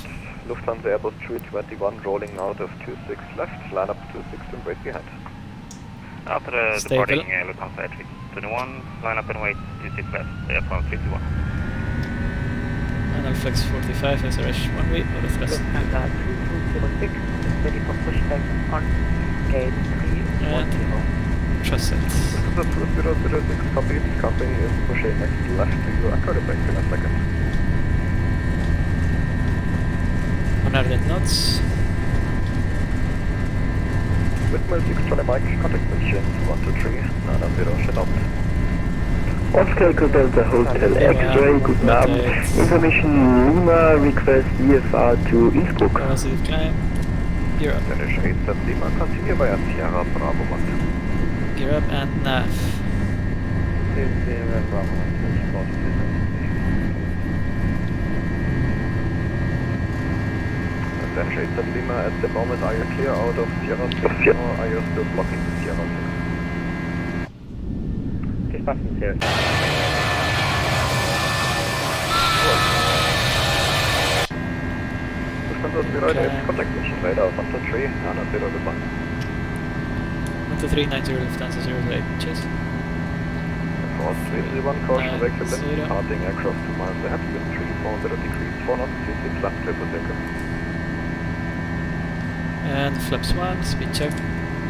Lufthansa Airbus 321, rolling out of 26 left, line up 26 and wait behind. After departing Lufthansa 321, line up and wait 26 left, from 51. And Alflex 45 has a rush one way out of thrust. Lufthansa 2206, ready for pushback on gate 310. Trust set. Lufthansa 2006 copies, company is pushing next left to you, accord back in a second. 100 knots. Windmill 6 Charlie Mike, contact position 123, 90, shut out. Oscar Delta Hotel X-Ray, guten Abend. Information Lima, request VFR to Innsbruck. Positive climb. Gear up. Finish 87 Lima, continue via Sierra Bravo 1. Gear up and nav. Sierra Bravo 1. Finish 87 Lima, at the moment are you clear out of Sierra 6 or are you still blocking the Sierra 6? Passing here. Lufthansa 08, contact mission radar 123, 90 goodbye. 123, 90 Lufthansa 08, cheers. Force 331, caution vehicle left, departing aircraft 2 miles ahead, wind 340 degrees, 4 knots, 26 left, clear for takeoff. And flaps 1, speed check.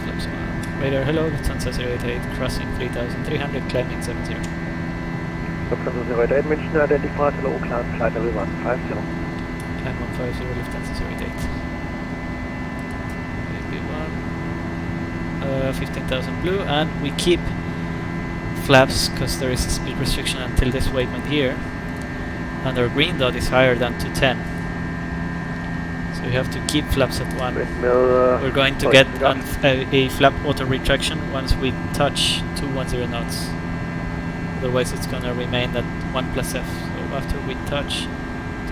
Flaps 1. Radar, hello, Lufthansa 088, crossing 3300, climbing 70. Lufthansa 08, München, identified, hello, climb, flight level 150. Climb 150, Lufthansa 088. AP1, 15,000 blue, and we keep flaps because there is a speed restriction until this waypoint here, and our green dot is higher than 210. So we have to keep flaps at 1. We're going to get a flap auto retraction once we touch 210 knots. Otherwise it's gonna remain at 1 plus F. So after we touch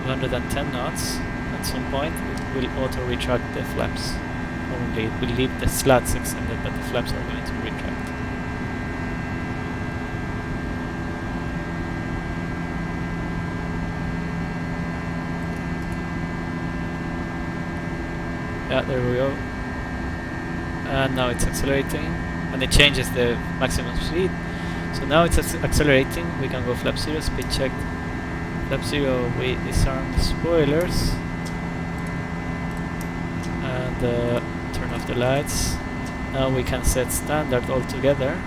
210 knots, at some point it will auto retract the flaps. Only it will leave the slats extended, but the flaps are going to retract. Yeah, there we go. And now it's accelerating, and it changes the maximum speed. So now it's accelerating. We can go flap 0, speed check. Flap 0, we disarm the spoilers and turn off the lights. Now we can set standard altogether.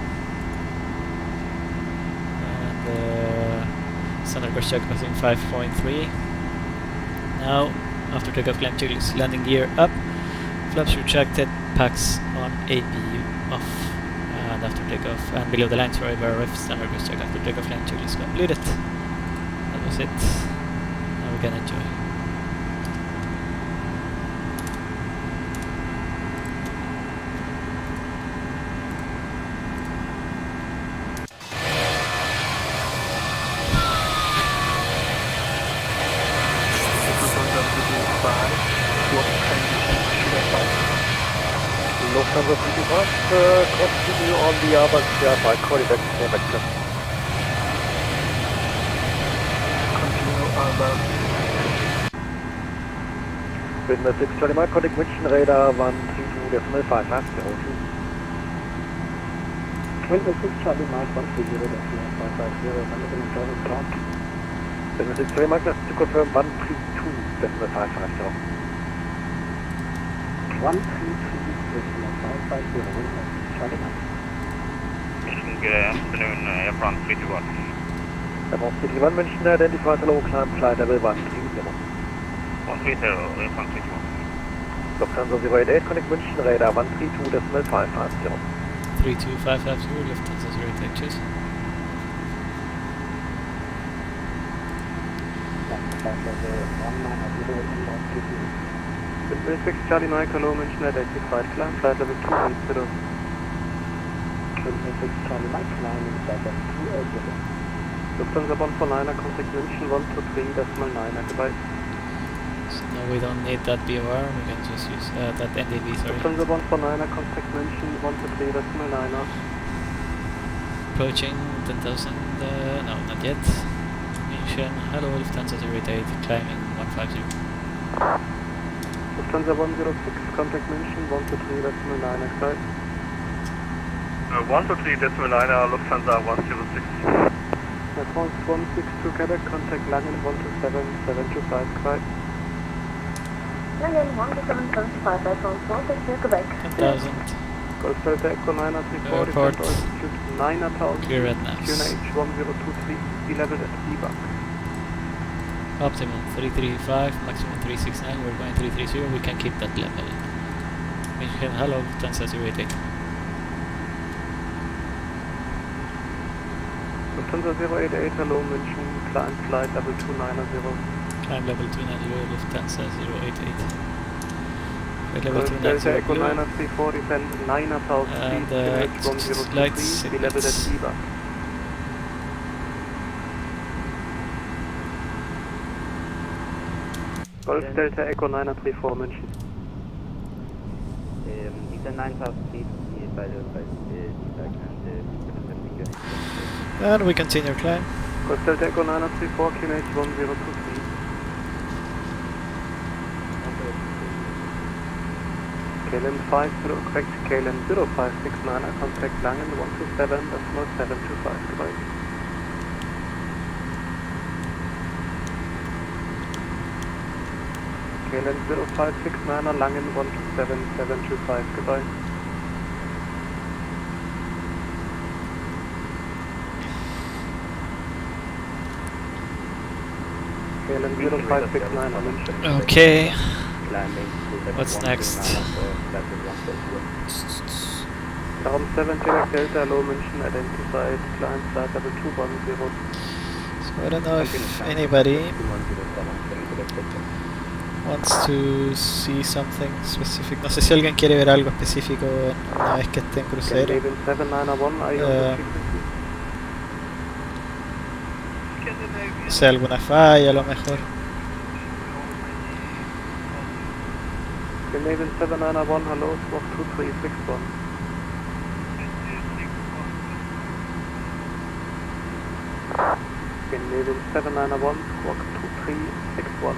And standard course check passing 5.3. Now, after takeoff, climb checklist, landing gear up. Flaps retracted, packs on APU off, and after takeoff and below the line, sorry, RF standard course check after takeoff, line checklist completed. That was it. Now we can enjoy. Lufthansa 321, continue on the other side by calling back to clear back to. Continue about. With the 6 Charlie Mike, contact München radar 132.5, last 02. Wind 6 Charlie Mike 130.550, London German Cloud. With the 6 Charlie Mike, just to confirm 132.550. 132.550, Charlie Mike. Good afternoon, Air France 321. Air France 321 München, identified hello, climb flight level 130. 130, Air France 321. Lufthansa 088, connect München radar 132.550. 32550, Lufthansa 088, cheers. Wind 6 Charlie Mike, hello, München identified, climb flight level 280. Wind 6 Charlie Mike, climbing flight level 280. Lufthansa 149er, contact München 123.9er, goodbye. So no, we don't need that BOR, we can just use that NDV, sorry. Lufthansa 149er, contact München 123.9er. Approaching 10,000, no, not yet. München, hello, Lufthansa 088, climbing 150. Lufthansa 106, contact München 123.9er, goodbye. 123.9er, Lufthansa 106. Air France 162 Quebec, contact Langen 127.725, goodbye. Langen 127.75, Air France 162 Quebec. 10,000. Golf Delta Echo 934, Airport. descent altitude 9,000, Clear at naps. QNH 1023, sea level at Seabach. Optimum 335, maximum 369, we're going 330, we can keep that level. München, hello, Lufthansa 088. Lufthansa 088, hello, München, climb flight level 290. Climb level 290, Lufthansa 088. Flight level Golf Delta 290, Echo blue. 934, descent 9,000 feet, And, QNH flight 1023, sea level at signals. Seabach. Golf Delta Echo 934, München. These are 9,000 feet by the Seabach and And we continue climb. Golf Delta Echo 934, QNH 1023. KLM 50, correct, KLM 0569, contact Langen 127.725, goodbye. KLM 0569, Langen 127.725, goodbye. KLM 0569, München. Okay, landing. what's next? Around 7 Quebec Delta, low München identified, climb flight level 210. So I don't know if anybody wants to see something specific. No sé si alguien quiere ver algo específico una vez que esté en crucero. Canadian 791, are you on the frequency? O sea, alguna falla a lo mejor. Canadian 791, hello, squawk 2361. Canadian 791, squawk 2361.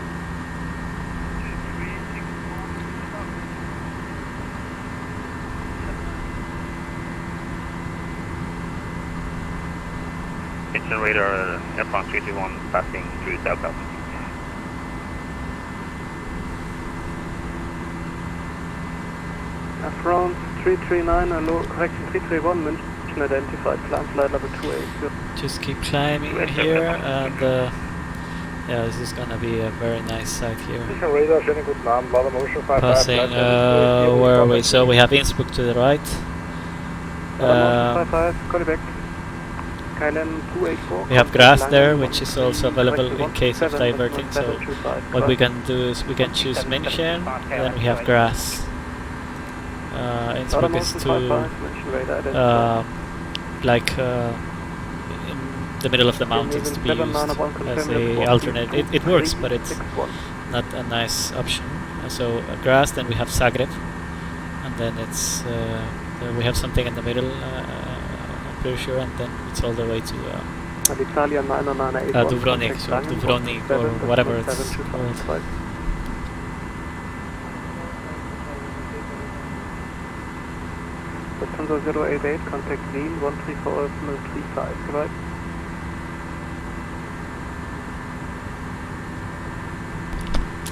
Kitchen radar, Air France 321 passing through South Alps. Air France 339, hello, correction 331, München identified, climb flight level 280. Just keep climbing here and yeah, this is gonna be a very nice site here. Radar, schönen guten Abend, Lada Motion 55. Passing, where are we? So we have Innsbruck to the right. 55, call it back. KLM 284. We have grass there, which is also available in case of diverting. So what we can do is we can choose München, then we have grass. Innsbruck is to like in the middle of the mountains to be used as a alternate. It works, but it's not a nice option. So grass, then we have Zagreb, and then it's we have something in the middle, I'm pretty sure, and then it's all the way to Italia 998. Dubrovnik, or Dubrovnik, or whatever it's called. Lufthansa 088, contact Wien 134.35, right?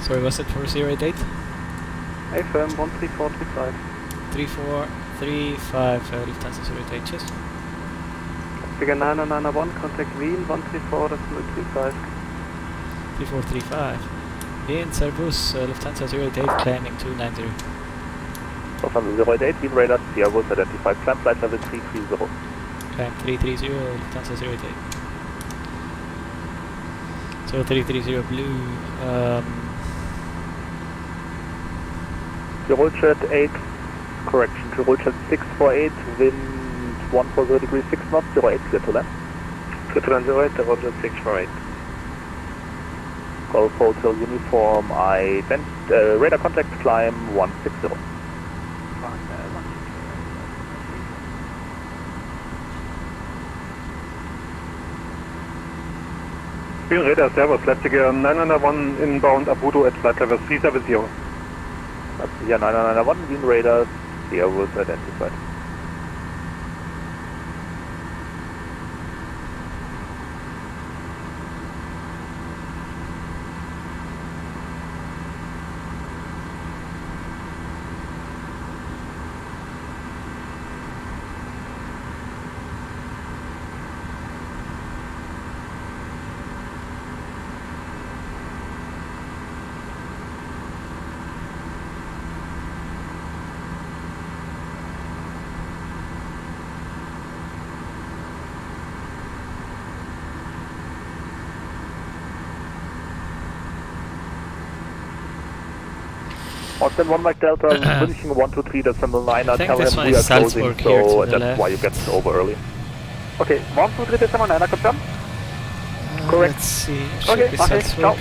Sorry, was it for 088? AFM 134.35. 3435, Lufthansa 088, cheers. Figure 9991, contact Wien 134.35. 3435. Wien, Airbus, Lufthansa 088, climbing 290. Lufthansa 088, Wien radar, Airbus identified, climb flight level 330. Climb 330, Lufthansa 088. So 330 blue. Tiroljet 8, correction, Tiroljet 648, wind 140 degrees 6 knots, 08, clear to land. Clear to land 08, Tiroljet 648. Golf Hotel Uniform, radar contact, climb 160. Green radar, Servus, Leipzig 991 inbound Abudo at flight level 370. That's here 9991, Wien radar, Airbus identified. Austin 1 Mike Delta, München 123, decimal 9, tell him we are closing, so that's why you get over early. Okay, 123 decimal 9, confirm? Correct. Let's see. Okay, okay, ciao.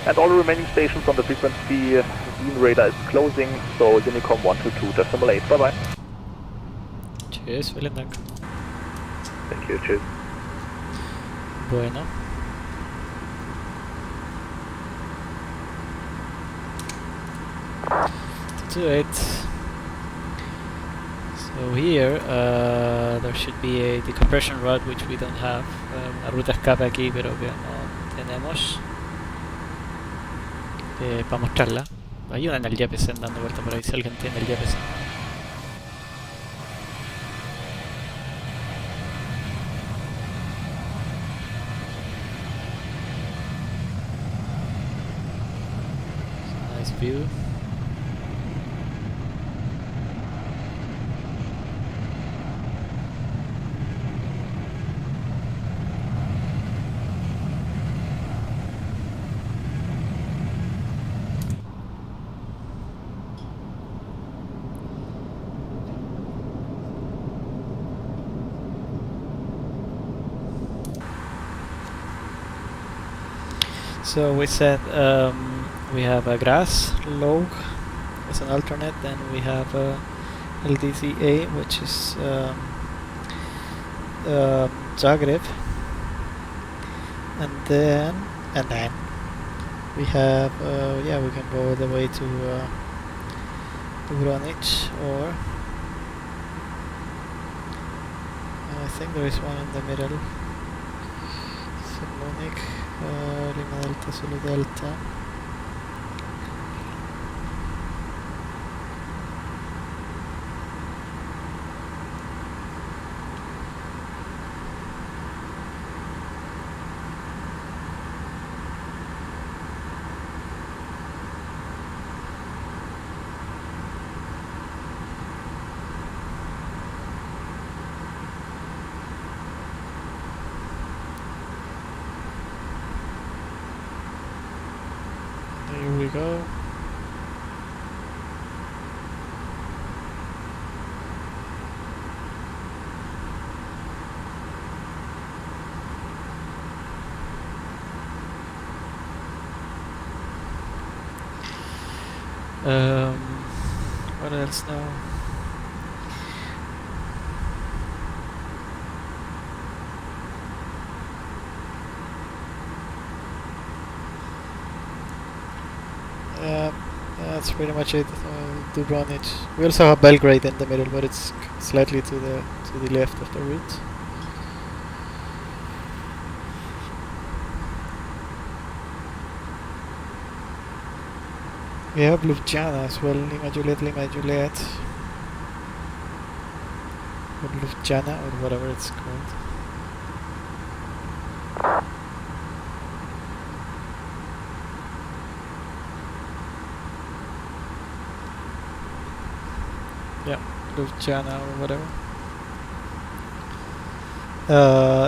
And all remaining stations on the frequency, Wien radar is closing, so Unicom 122, decimal 8, bye bye. Cheers, vielen Dank. Thank you, cheers. Bueno. To it. So here there should be a decompression route which we don't have. Una ruta escape aquí pero que no tenemos. Para mostrarla. Hay una en el Jeppesen dando vuelta por ahí si alguien tiene el Jeppesen. Nice view. So we said we have a grass log as an alternate, then we have LDDA, which is Zagreb, and then we have yeah, we can go all the way to Dubrovnik, or I think there is one in the middle. Salonic, Lima Delta, Zulu Delta. Here we go. What else now? That's pretty much it. Do run it. We also have Belgrade in the middle, but it's slightly to the left of the route. We have Ljubljana as well. Lima Juliet, Lima Juliet. Or Ljubljana, or whatever it's called. Yeah, Ljubljana or whatever.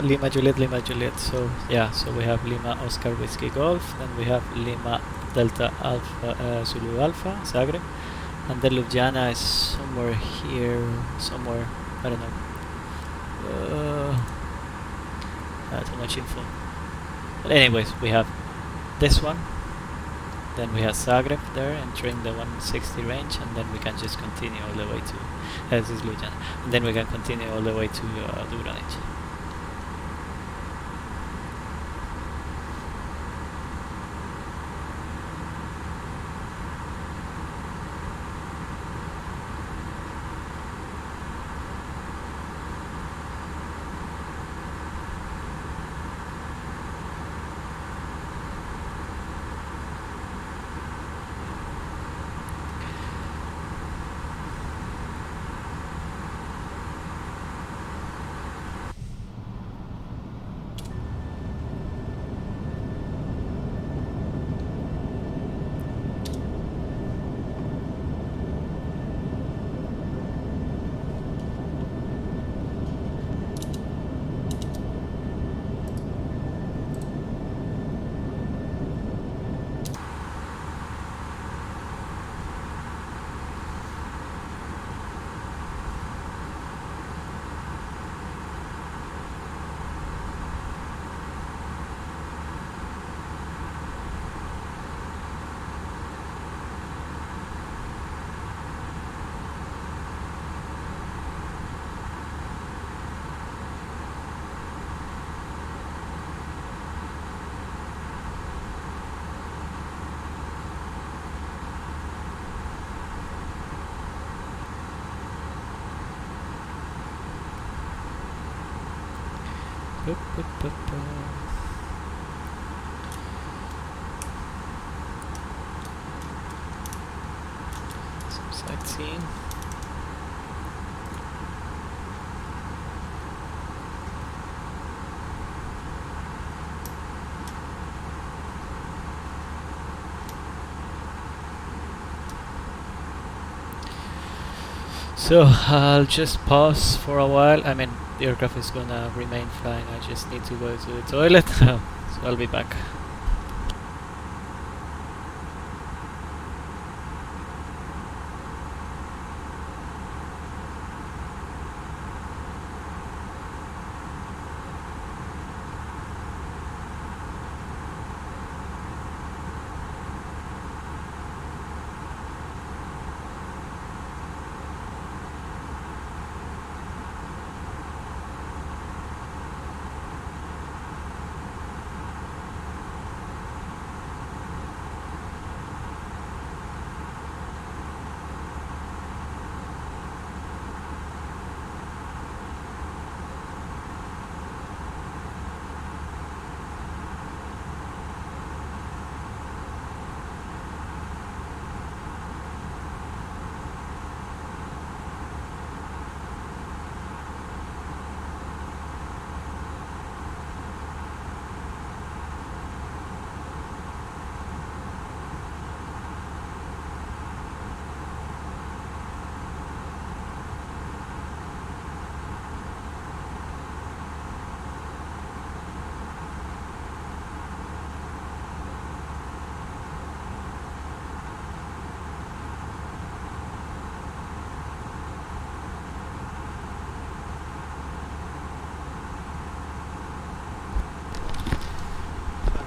Lima Juliet, Lima Juliet. So yeah, so we have Lima Oscar Whiskey Golf, then we have Lima Delta Alpha Zulu Alpha Zagreb, and then Ljubljana is somewhere here, somewhere, I don't know. Too much info. But anyways, we have this one. Then we have Zagreb there, entering the 160 range, and then we can just continue all the way to this is Ljubljana, and then we can continue all the way to Dubrovnik. Some sightseeing. So I'll just pause for a while. I mean, the aircraft is gonna remain flying. I just need to go to the toilet. So I'll be back.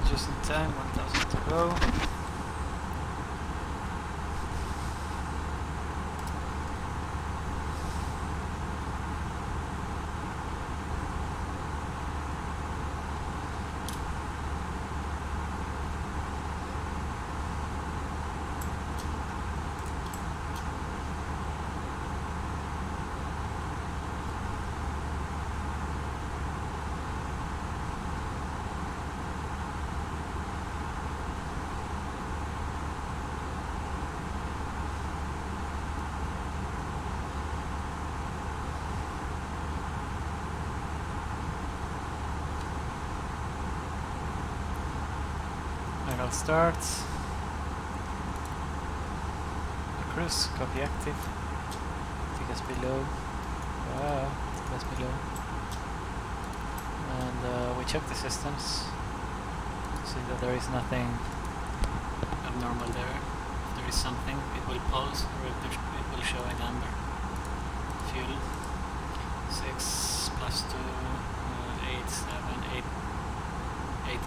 Just in time, 1000 to go. Health starts. Cruise, copy active. Take us below. Wow, take us below. And we check the systems. See that there is nothing abnormal there. If there is something, it will pulse or it will show in amber. Fuel 6 plus 2, 8, 7, 8,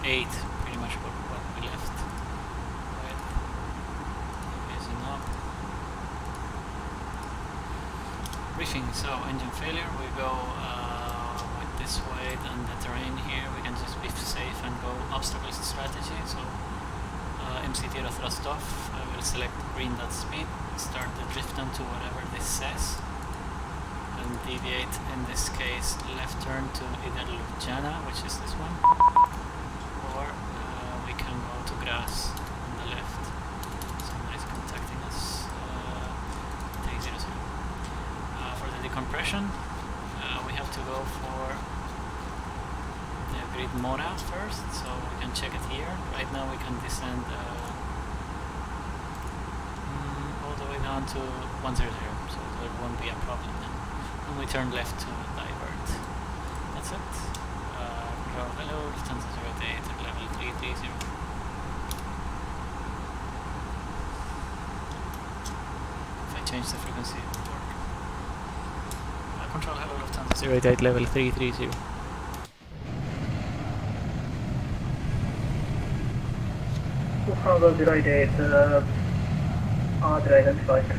8, pretty much what we left. Right. Is enough. Briefing, so engine failure, we go with this weight and the terrain here, we can just be safe and go obstacles strategy, so MC0 thrust off, I will select green dot speed, start the drift onto whatever this says, and deviate, in this case, left turn to either Ljubljana, which is this one, or we can go to grass on the left. Somebody's contacting us. 300. For the decompression, we have to go for the grid Mora first, so we can check it here. Right now we can descend all the way down to 100, so there won't be a problem then. And we turn left to divert. That's it. Control hello, Lufthansa 08, level 330. If I change the frequency, it will work. Control hello, Lufthansa 08, level 330. Lufthansa 08, Adria identified.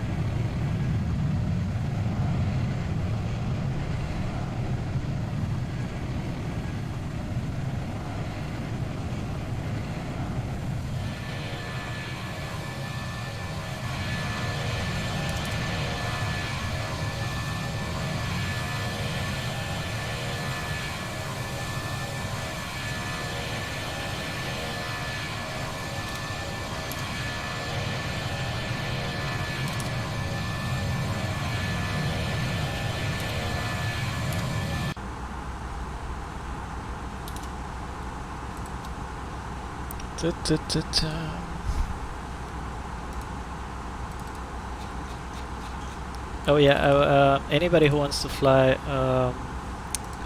Oh yeah, anybody who wants to fly,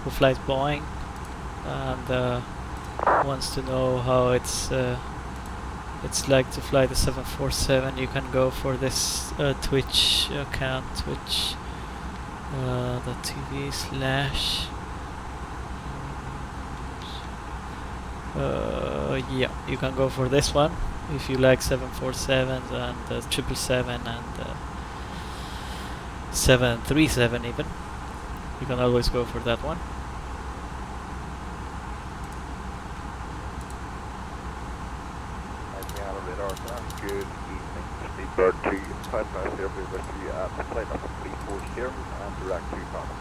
who flies Boeing, and wants to know how it's like to fly the 747, you can go for this Twitch account, twitch.tv/ yeah, you can go for this one if you like 747s and 777 and 737 even. You can always go for that one. Good evening, Speedbird 255 here with you at flight number 34 here and direct to Palma.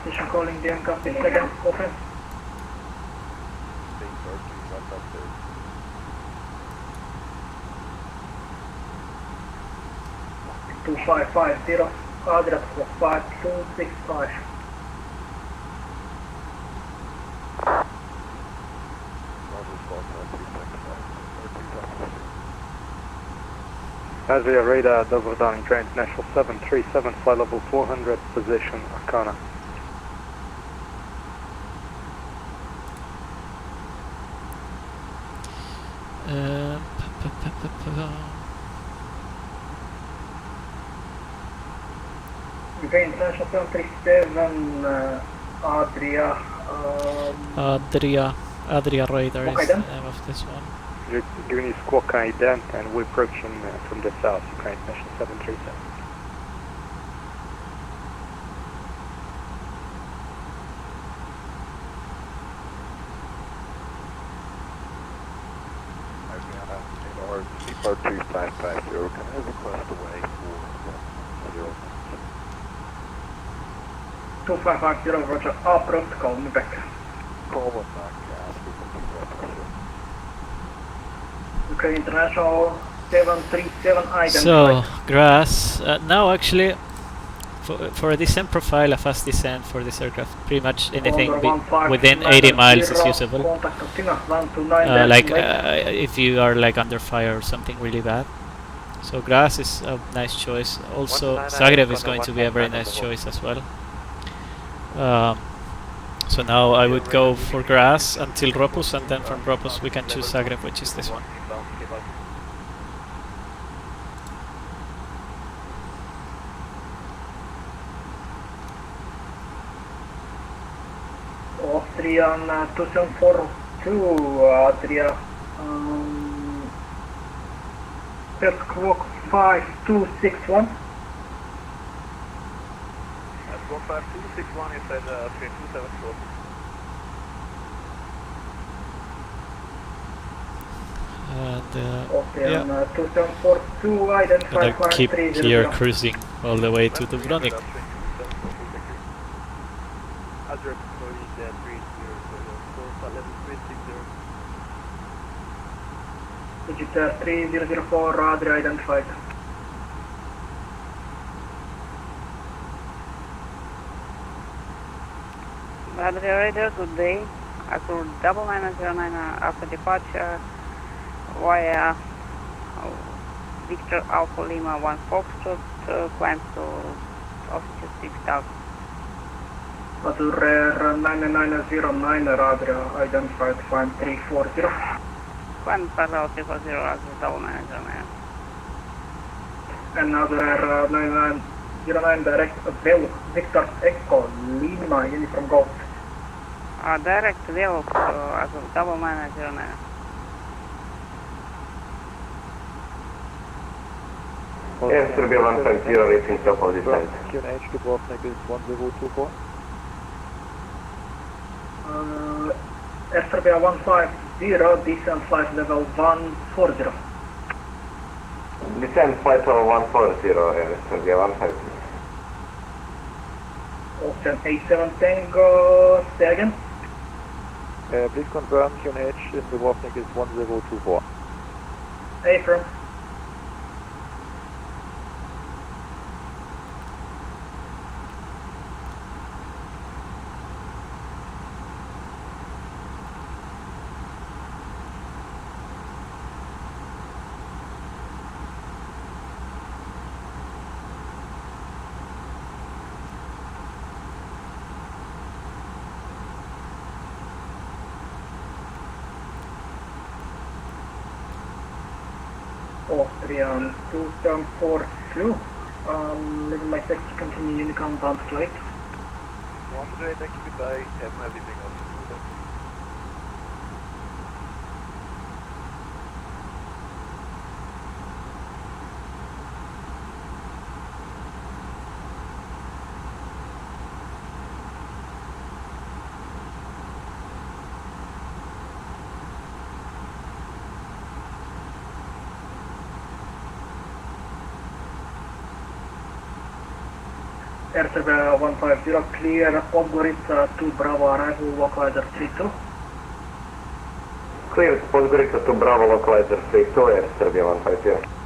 Station calling DM company, second, open. Speedbird 255 2550, Adria 5265. Adria radar, double downing train, International 737, fly level 400, position Arcana. Okay, International 737, Adria radar okay, is the name of this one. You're giving you squawk ident and we're approaching from the south, Ukraine International 737. Speedbird 2550, can I request away for 0? 2550, roger, approach, call me back. Call one back, Okay, International 737 identified. So, grass. Now actually, For a descent profile, a fast descent for this aircraft, pretty much anything Condor within 80 miles is usable. If you are like under fire or something really bad. So Graz is a nice choice. Also, Zagreb is going to be a very nice choice as well. So now I would go for Graz until Ropus, and then from Ropus we can choose Zagreb, which is this one. Austrian 2742, Adria. First clock 5261. That's 15261 inside 3274. And Austrian 2742, identified gonna keep 300. here cruising all the way to Dubrovnik. Adria Cody 30, course level 360. Digit 3004, Adria identified. Adria Radar, good day. Accrued 9909 after departure via Victor Alpha Lima 1 Foxtrot, climb to altitude 6000. Azure 9909, Adria identified 5340. Climb parallel 340, Azure 9909. And Azure 9909 direct Velux, Victor Echo, Lima, uniform Golf. Direct Velux, Azure 9909. Air Serbia 150, reaching top of descent. QNH to Dubrovnik is 1024. Air Serbia 150, descent flight level 140. Descent flight level 140, Air Serbia 150. Ocean 87 Tango, say again. Please confirm QNH in Dubrovnik is 1024. Affirm. Austrian 2742, leaving my taxi, continue Unicom bound flight. 108, thank you, goodbye. Have everything else. Air Serbia 150, clear Podgorica to Bravo, arrival localizer 32. Clear Podgorica to Bravo, localizer 32, Air Serbia 150.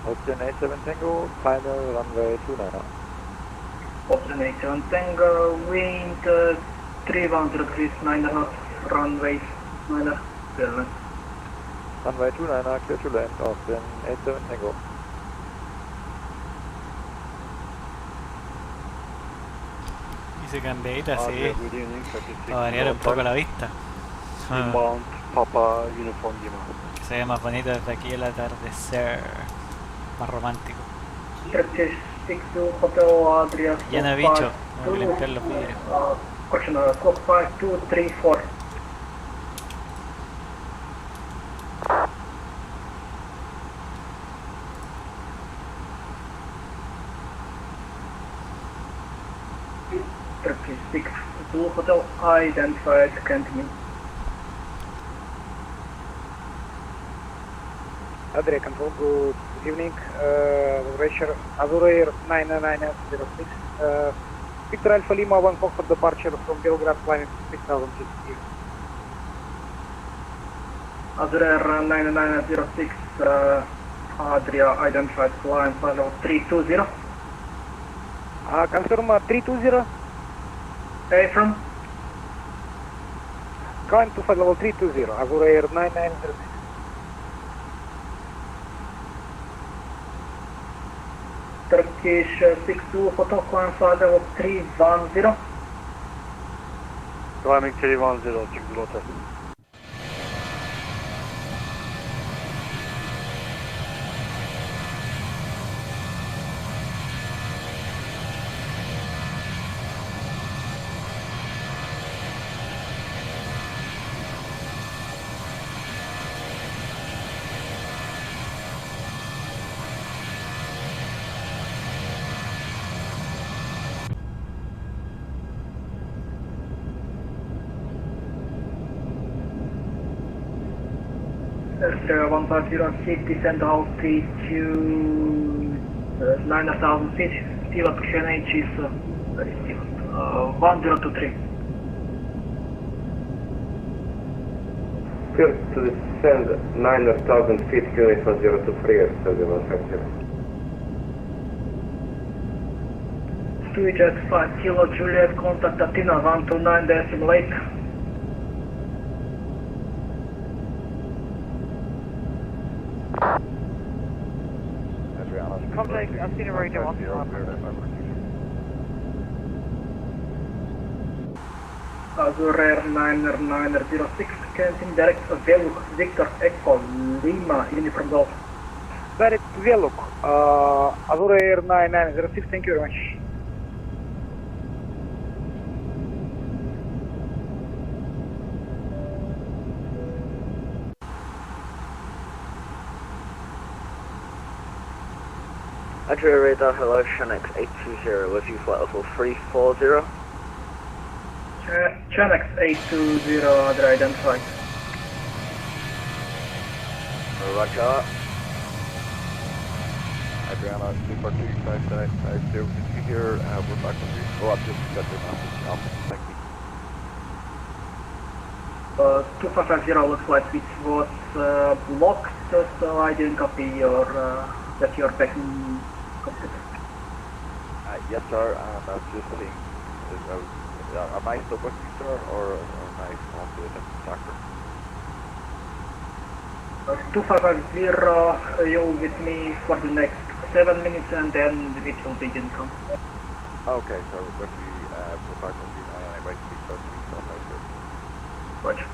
Austrian 87 Tango, final runway 29. Austrian 87 Tango, wind 310 degrees, 9 knots, runway 9, clear land. Runway 29, clear to land, Austin 87 Tango. Dice Candeita, sí. Va a venir un poco a la vista. Inbound, Papa, Uniform Lima. Que se ve más bonito desde aquí el atardecer. Más romántico. Turkish 62 Hotel Adria. Lleno de bichos. Tengo que limpiar los vidrios. Question, squawk 5234. Turkish 62 Hotel identified, continue. Adria Control, good evening. Ratio Azure Air 9906. Victor Alpha Lima, 1 for departure from Belgrade, climbing 6000 feet. Azure Air 9906, Adria identified, climb level 320. Confirm 320. From? Climb to flight level 320, Azure Air 9906. Turkish 62 Hotel, climb flight level 310. Climbing 310, check the water. Air 150, descend altitude 9,000 feet. Still at QNH is very still. 1023. Clear to descend 9,000 feet, QNH 1023, FSLabs. Stuart 5 Kilo Juliet, contact Athena 129.8. Contact Athena Radio 1. Azure Air 9906, canting direct Veluk, Victor Echo, Lima, Uniform Golf. Direct Veluk, Azure Air 9906, thank you very much. Adria radar, hello, Shanix 820, with you flight level 340. Chanex 820, Adria identified. Roger. Adriana, Super 25952, did you hear, we're back on you? Oh, I've just got your message. Thank you. 2550 looks like it was blocked, so I didn't copy your, that you're back in computer. Yes, sir, and I was just seeing, am I still with you, sir, or am I on to a different sector? 2550, you'll with me for the next 7 minutes and then it will begin come. Okay, so we're back on you now, and I might speak first week on later. Roger.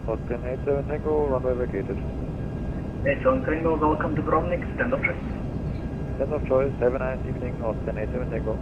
Austin 87 Tango, runway vacated. 87 Tango, welcome to Bromnik, stand off choice. Stand off choice, have a nice evening, Austin 87 Tango.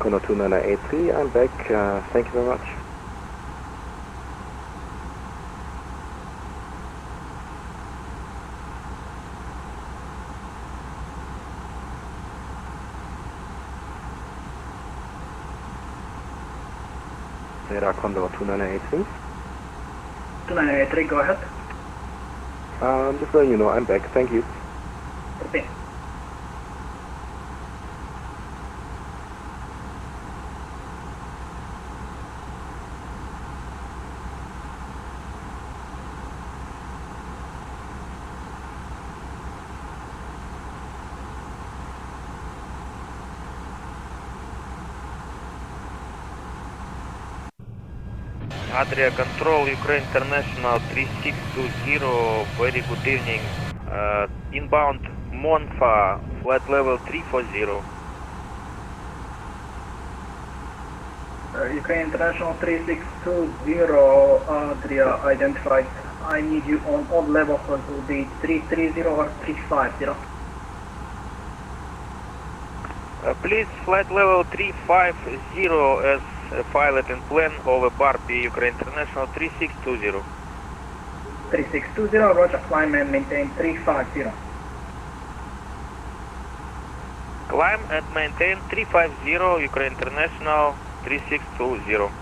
Econo 2983, I'm back. Thank you very much. Radar Condor 2983. 2983, go ahead. Just letting you know, I'm back. Thank you. Okay. Adria Control, Ukraine International 3620, very good evening. Inbound Monfa, flight level 340. Ukraine International 3620, Adria identified. I need you on odd level, so it will be 330 or 350. Please, flight level 350 as pilot and plan over Barbie, Ukraine International 3620. 3620, roger, climb and maintain 350. Climb and maintain 350, Ukraine International 3620.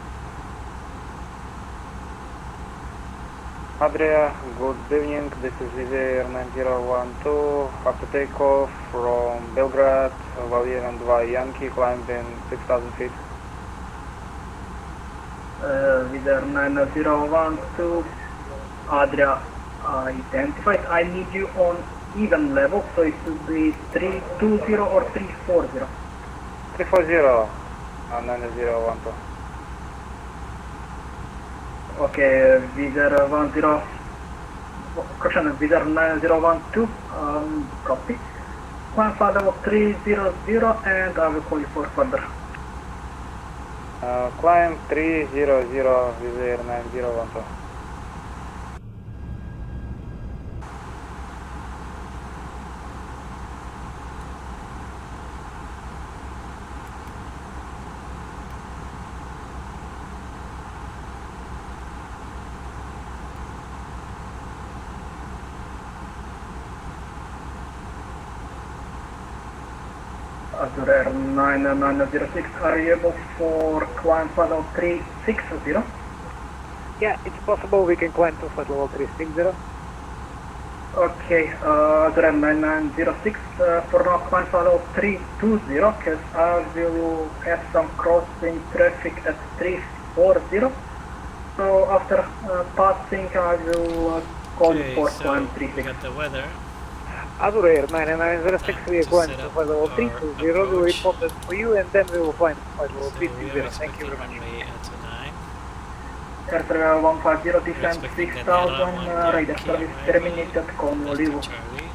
Adria, good evening. This is Vizier 9012. After takeoff from Belgrade, Valerian 2 Yankee, climbing 6,000 feet. Vizier 9012, Adria identified. I need you on even level, so it will be 320 or 340. 340, 9012. Okay, Vizier 10, correction, Vizier 9012, copy. Climb flight level 300 and I will call you for further. Climb 300, Vizier 9012. Azure Air 9906, are you able for climb flight level 360? Yeah, it's possible we can climb to flight level 360. Okay, Azure Air 9906, for now climb flight level 320, because I will have some crossing traffic at 340. So after passing, I will call you for climb 360. We got the weather. Azure Air 9906, we are going to flight level 320, we will report it for you and then we will climb to flight level 360. Thank you very much. Air Travel 150, descent 6000, radar service terminated, call me Olivo. Charlie.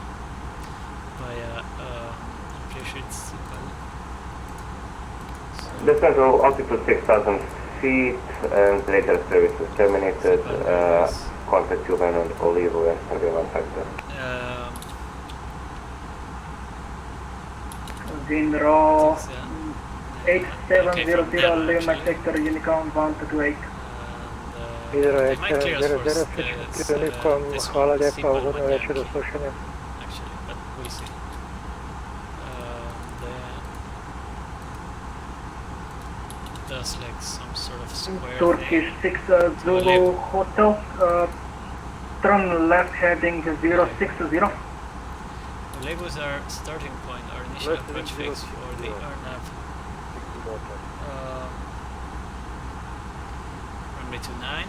Via, I'm pretty sure it's Descent to altitude 6,000 feet and radar service is terminated. Contact you when on Olivo and everyone factor. Winro 8700, leave my sector, Unicom 128. Idro 006, Unicom, hvala lijepa, ugodno večer, do slušanja. Actually, but we'll see. There's like some sort of square Turkish 6 Zulu Hotel, turn left heading 060. The Legos are starting point, our initial approach fix for the RNAV. Runway 29.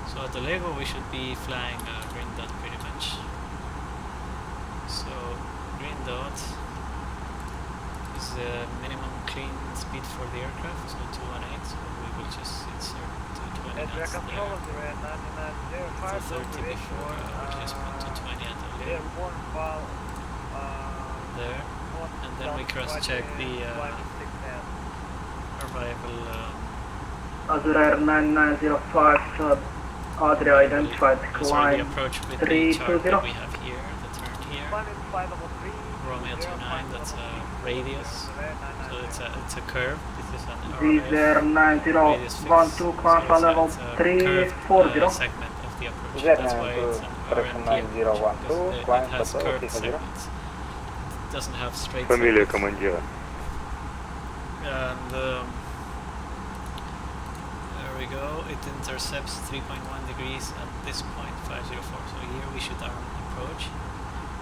So at the Lego we should be flying green dot pretty much. So green dot is the minimum clean speed for the aircraft, so 218, so we will just insert 220 knots there. For 30 before, I will just put 220 at the Lego. There, and then we cross-check the arrival. Azure Air 9905, Adria identified, climb approach with the chart 320. that we have here, the turn here. Romeo 29, that's radius. So it's a curve. This is an Vizer 9012, Quanfa level 340. segment of the approach. That's why it's an RMP approach, because it has curved segments. It doesn't have straight Фамилия segments. командира. And there we go. It intercepts 3.1 degrees at this point, 504. So here we should arm approach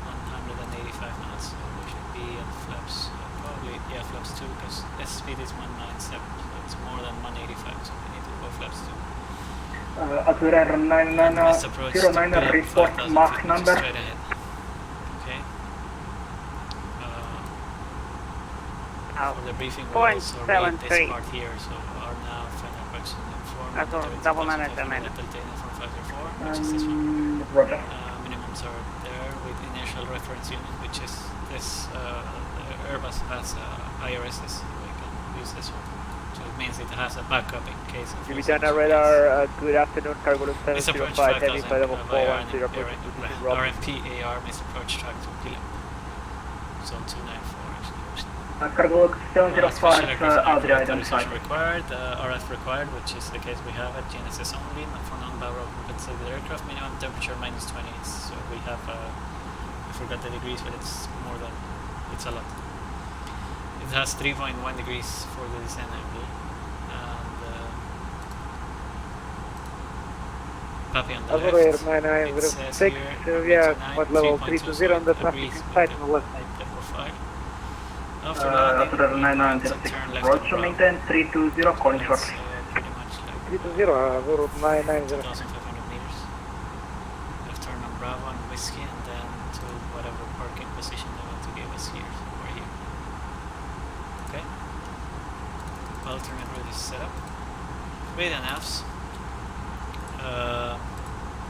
185 knots. So we should be at flaps, probably, yeah, flaps 2, because speed is 197. So it's more than 185. So we need to go flaps 2. Azure 9909 report Mach number. Straight ahead. Okay. For the briefing, we also read this part here. So our now final question informed. Double 9 from 504, which is this one. Roger. Minimums are there with initial reference unit, which is this. Airbus has IRSs, so we can use this one. So it means it has a backup in case of. Jimmy radar, good afternoon, cargo loop Miss approach 705, heavy 5000 flight level via 410, approach to position Rob. RMP AR, miss approach track to Kilo. Zone 294 actually. Cargo log 705, Adria identified. Required, RF required, which is the case we have at GNSS only, not for non-barrel compensated aircraft, minimum temperature -20. So we have, I forgot the degrees, but it's more than, it's a lot. It has 3.1 degrees for the descent angle, and Papi on the Azure left. 9906, yeah, what level 320 on the traffic inside on the left side. Profile. Azure 9906, Roger, maintain 320, calling short. Pretty much like 320, Azure 9906. 2,500 meters. Left turn on Bravo and Whiskey, and then to whatever parking position they want to give us here. So we're here. Okay. Alternate route is set up. Read and Fs.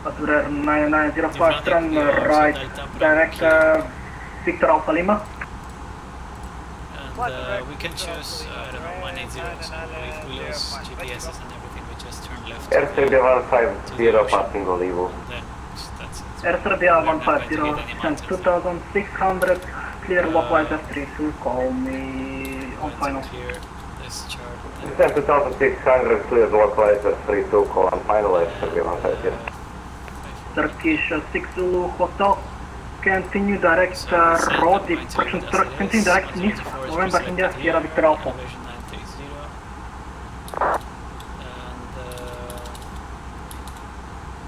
Azure 9905, turn right, direct Victor Alpha Lima. And we can choose, I don't know, 180, so if we lose GPSs and everything, we just turn left. Airstream 150 passing Olivo. Then that's it. Airstream 150, descent 2600, clear localizer 32, call me on final. Clear this chart. Descent 2600, clear localizer 32, call on final, Airstream 150. Turkish 6 Zulu Hotel, continue direct road, continue direct east, November India, Sierra Victor Alpha. Elevation 930. And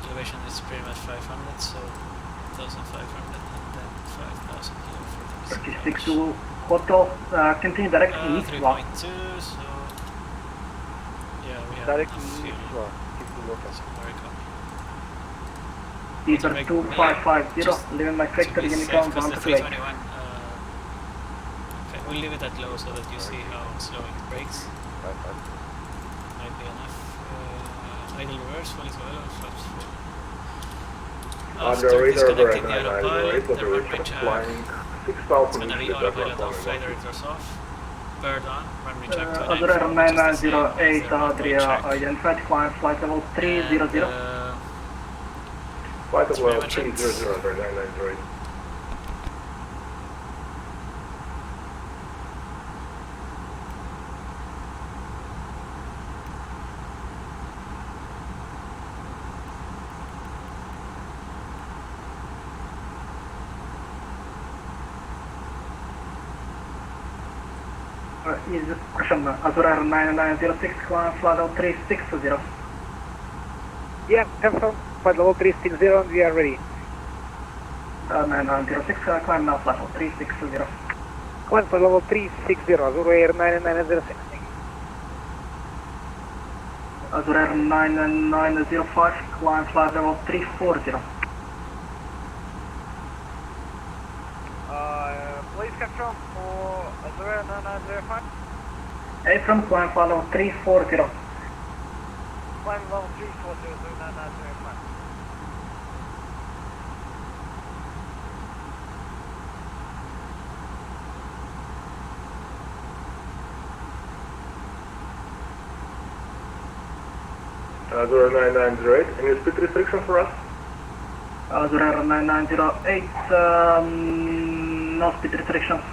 elevation is pretty much 500, so 1,500 and then 5,000 here for the Turkish 6 Zulu Hotel, continue direct east. 3.2, so yeah, we have Direct enough east, fuel. keep the local. Very copy. Caesar 2550, leaving my factory To be Unicron safe, 'cause down the to lake. 321, okay, we'll leave it at low so that you see how slow it brakes. Might be enough. Idle reverse, fully swallow, flaps full. After disconnecting the autopilot, the run range flying it's 6,000 gonna be autopilot off, flight directors off. Bird on, run range up to Azure 9908, Adria, identified flight level 300. Flight of Very level much it. 300 for 993. Is question Azure 9906, climb flight level 360. Yeah, confirm, flight level 360 and we are ready. 9906, climb now flight level 360. Climb flight level 360, Azure 9906. Azure 9905, climb flight level 340. Please confirm for Azure 9905. From climb flight level 340. Climb level 340, Azure 9905. Azure 9908, any speed restriction for us? Azure 9908, no speed restrictions.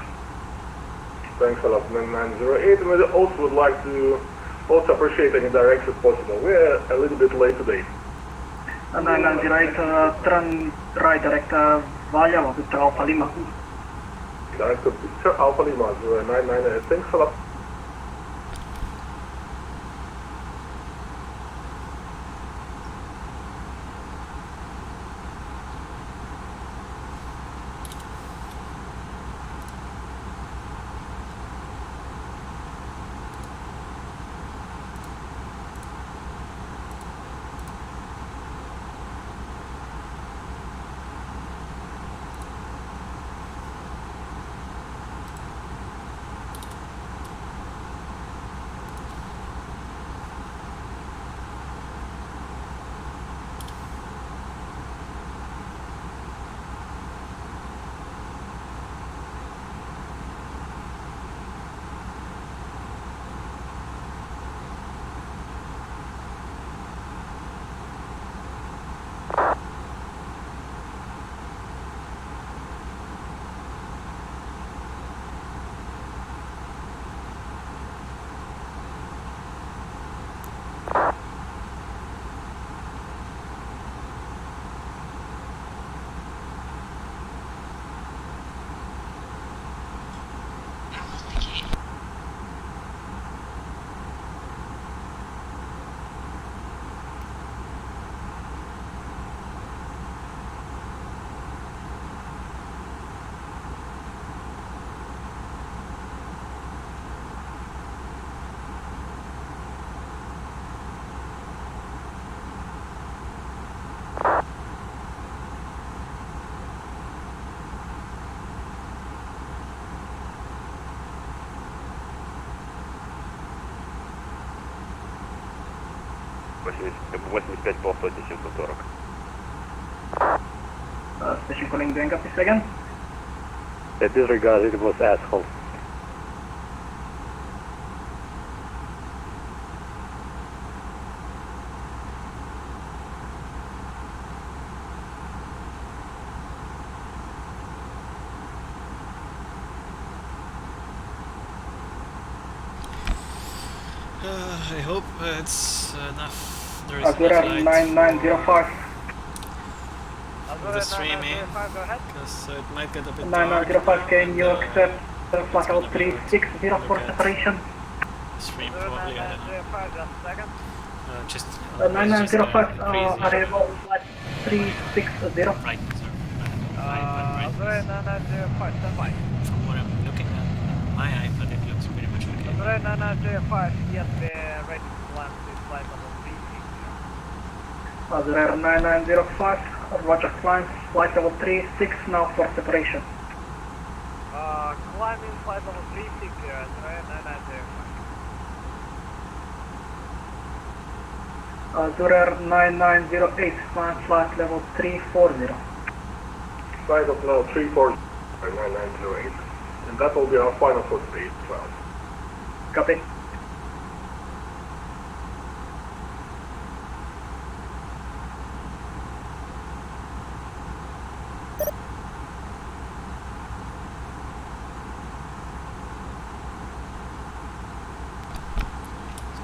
Thanks a lot, 9908. And we also would like to also appreciate any direction possible. We're a little bit late today. 9908, turn right direct Valhalla, Victor Alpha Lima. Direct to Victor Alpha Lima, 099. Thanks a lot. Station calling doing up this again. Disregard, it was asshole. I hope it's enough. There is Azura enough light 9905. for the streaming, because it might get a bit dark. 9905, can you accept flight level 360 for separation? Stream probably, I don't know. Just 9905, arrival flight 360. Right, sir. Right. From what I'm looking at my iPad, it looks pretty much okay. 9905, yes, we're ready to land to flight level 360. Azura 9905, Roger, climb flight level 36 now for separation. Climbing flight level 360, Azura 9905. Azura 9908, climb flight level 340. Flight of level 340, 9908. And that will be our final for today as well. Copy.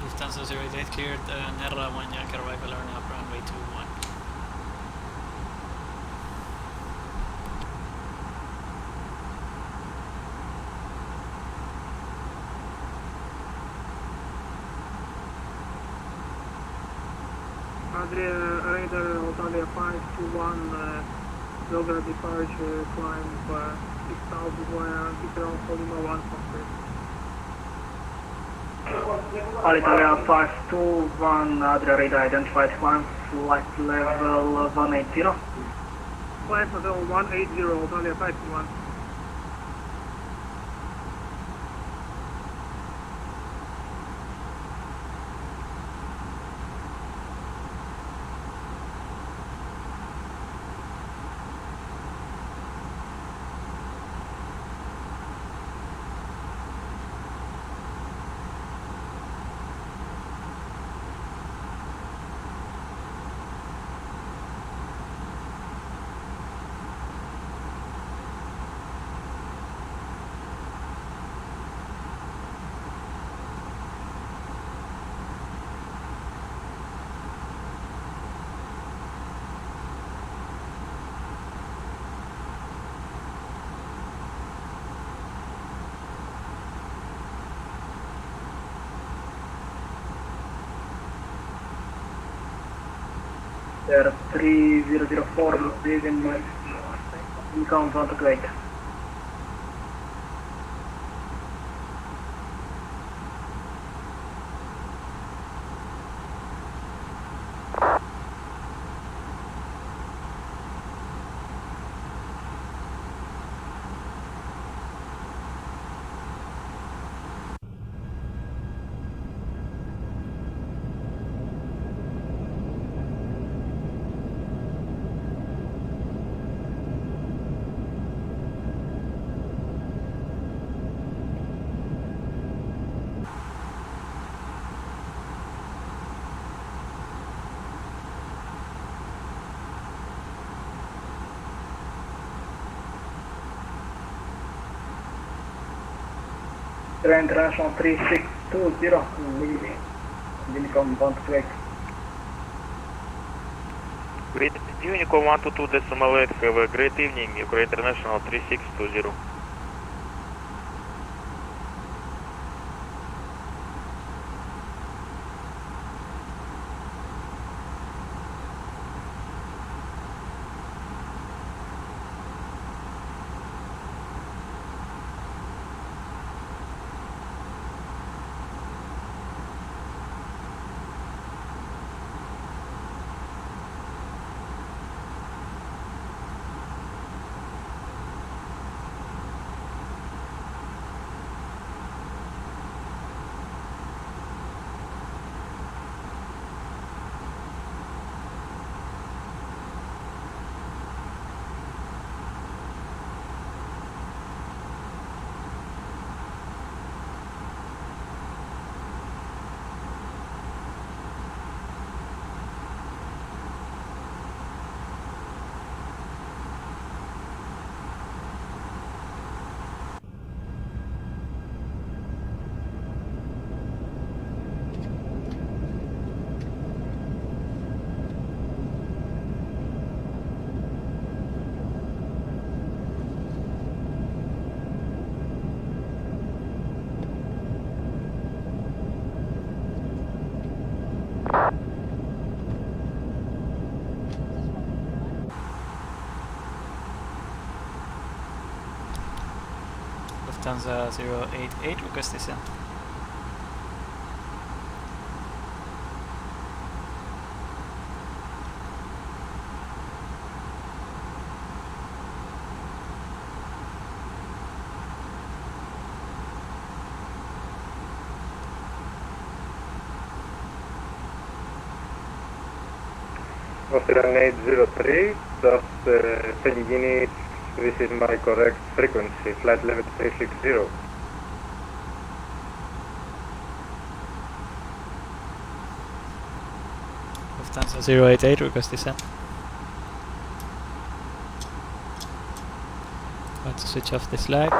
Lufthansa 088 cleared Nerra 1 Yankee arrival earning up runway 21. Radar Italia 521, Belgrade departure, climb 6000 via Victor Alpha Lima 143. Alitalia 521, Adria radar identified, climb flight level 180. Flight level 180, Italia 521. There 3004 leaving in count 128. International 3620 leaving Unicom 128. Great Unicom 122.8, have a great evening, Ukraine International 3620. Lufthansa 088, request descent. Austrian 803, just 10 units, this is my correct frequency, flight level 360. Lufthansa 088, request descent. Want to switch off this light.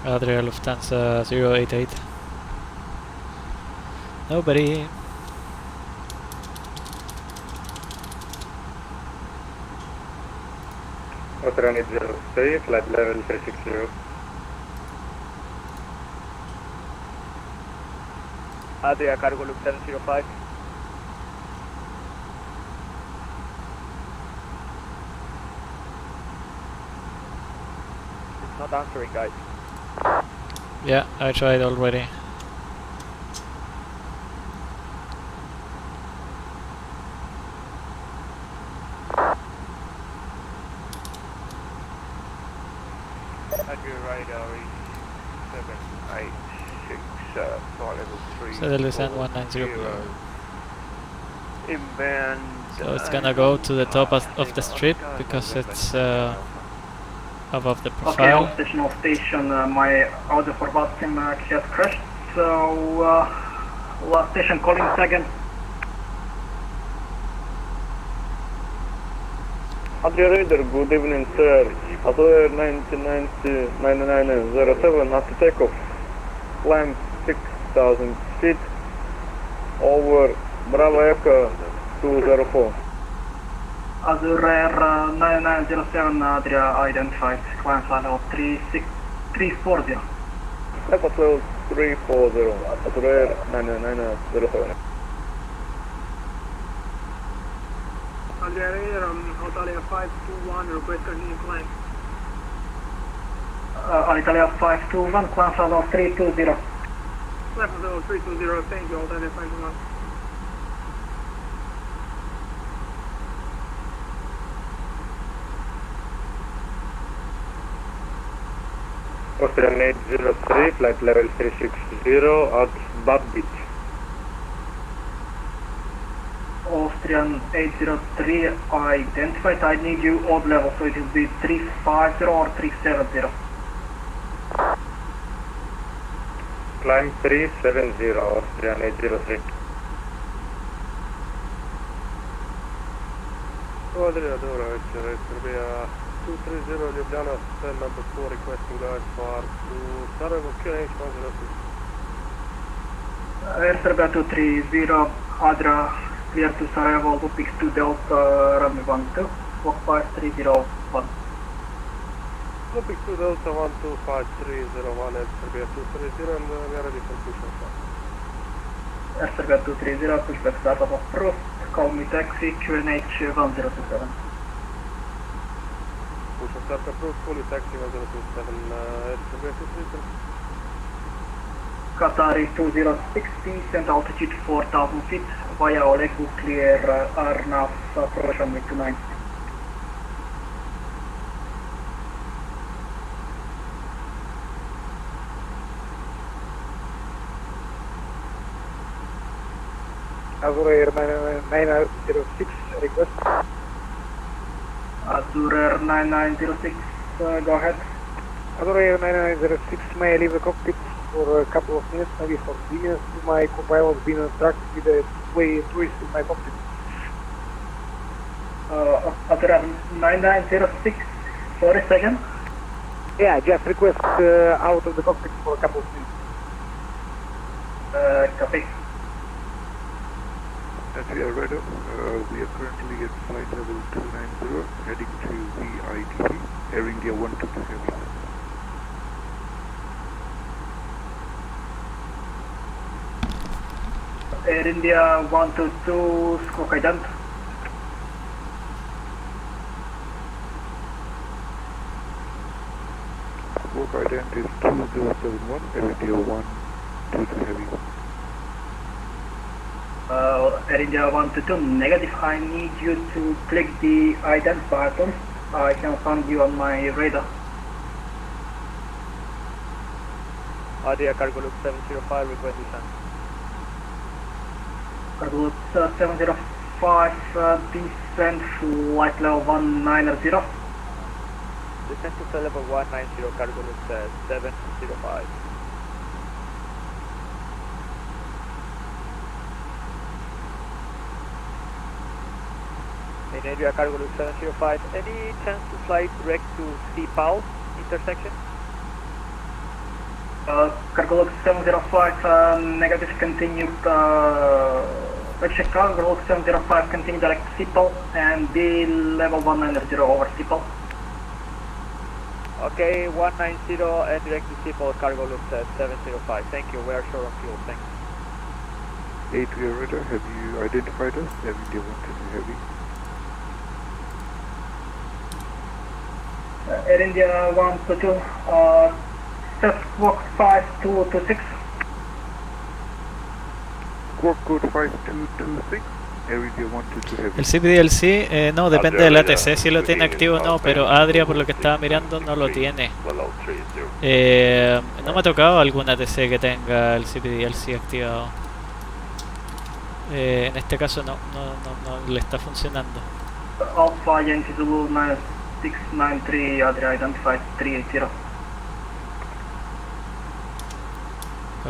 Adria Lufthansa 088. Nobody. Austrian 803, flight level 360. Adria cargo Lufthansa 05. It's not answering, guys. Yeah, I tried already. Adria radar is 786, flight level 3. So they'll descend 190. Inbound. So it's gonna go to the top of the strip because it's above the profile. Okay, all station, my audio for Baskin has crashed, so last station calling second. Adria Raider, good evening, sir. Azure 9907 at takeoff. Climb 6,000 feet over Bravo Echo 204. Azure 9907 Adria identified. Climb flight level 340. Level 340, Azure 9907. Adria Raider, Italia 521, request continuing climb. Italia 521, climb flight level 320. Level 320, thank you, Italia 521. Austrian 803, flight level 360 at Bab Beach. Austrian 803 identified. I need you odd level, so it will be 350 or 370. Climb 370, Austrian 803. Adria Dora, it's Serbia 230 Ljubljana, stand number 4 requesting guide for to Sarajevo, QNH 106. Air Serbia 230, Adria clear to Sarajevo, Lupix 2 Delta, runway 12, walk 5301. Lupix 2 Delta 125301, Air Serbia 230, and we are ready for push and start. Air Serbia 230, pushback start of approved, call me taxi, QNH 1027. Push and start approved, fully taxi 1027, Air Serbia 230. Qatari 2060, descent altitude 4000 feet, via Olegu, clear RNAV, approach runway 29. Azure Air 9906, request. Azure Air 9906, go ahead. Azure Air 9906, may I leave the cockpit for a couple of minutes, maybe for convenience? My co-pilot been instructed with a way twist in my cockpit. Azure Air 9906, sorry, second. Yeah, just request out of the cockpit for a couple of minutes. Copy. Adria Radar, we are currently at flight level 290, heading to VITP, Air India 122 Heavy. Air India 122, squawk ident. Squawk ident is 2071, Air India 122 Heavy. Air India 122, negative. I need you to click the ident button. I can find you on my radar. Adria Cargo Loop 705, request descent. Cargo Loop 705, descent flight level 190. Descent to flight level 190, Cargo Loop 705. In Adria Cargo Loop 705, any chance to fly direct to CPAL intersection? Cargo Loop 705, negative, continue, let's check Cargo Loop 705, continue direct to CPAL and be level 190 over CPAL. Okay, 190 and direct to CPAL, Cargo Loop 705. Thank you, we are short on fuel, thanks. Adria Radar, have you identified us? Air India 122 Heavy. Air India 122, set squawk 5226. Squawk code 5226, Air India 122 Heavy. El CPDLC no depende del ATC si lo tiene activo o no, pero Adria, por lo que estaba mirando, no lo tiene. No me ha tocado algún ATC que tenga el CPDLC activado. En este caso no le está funcionando. Alpha Yankee Zulu 9693, Adria identified 380.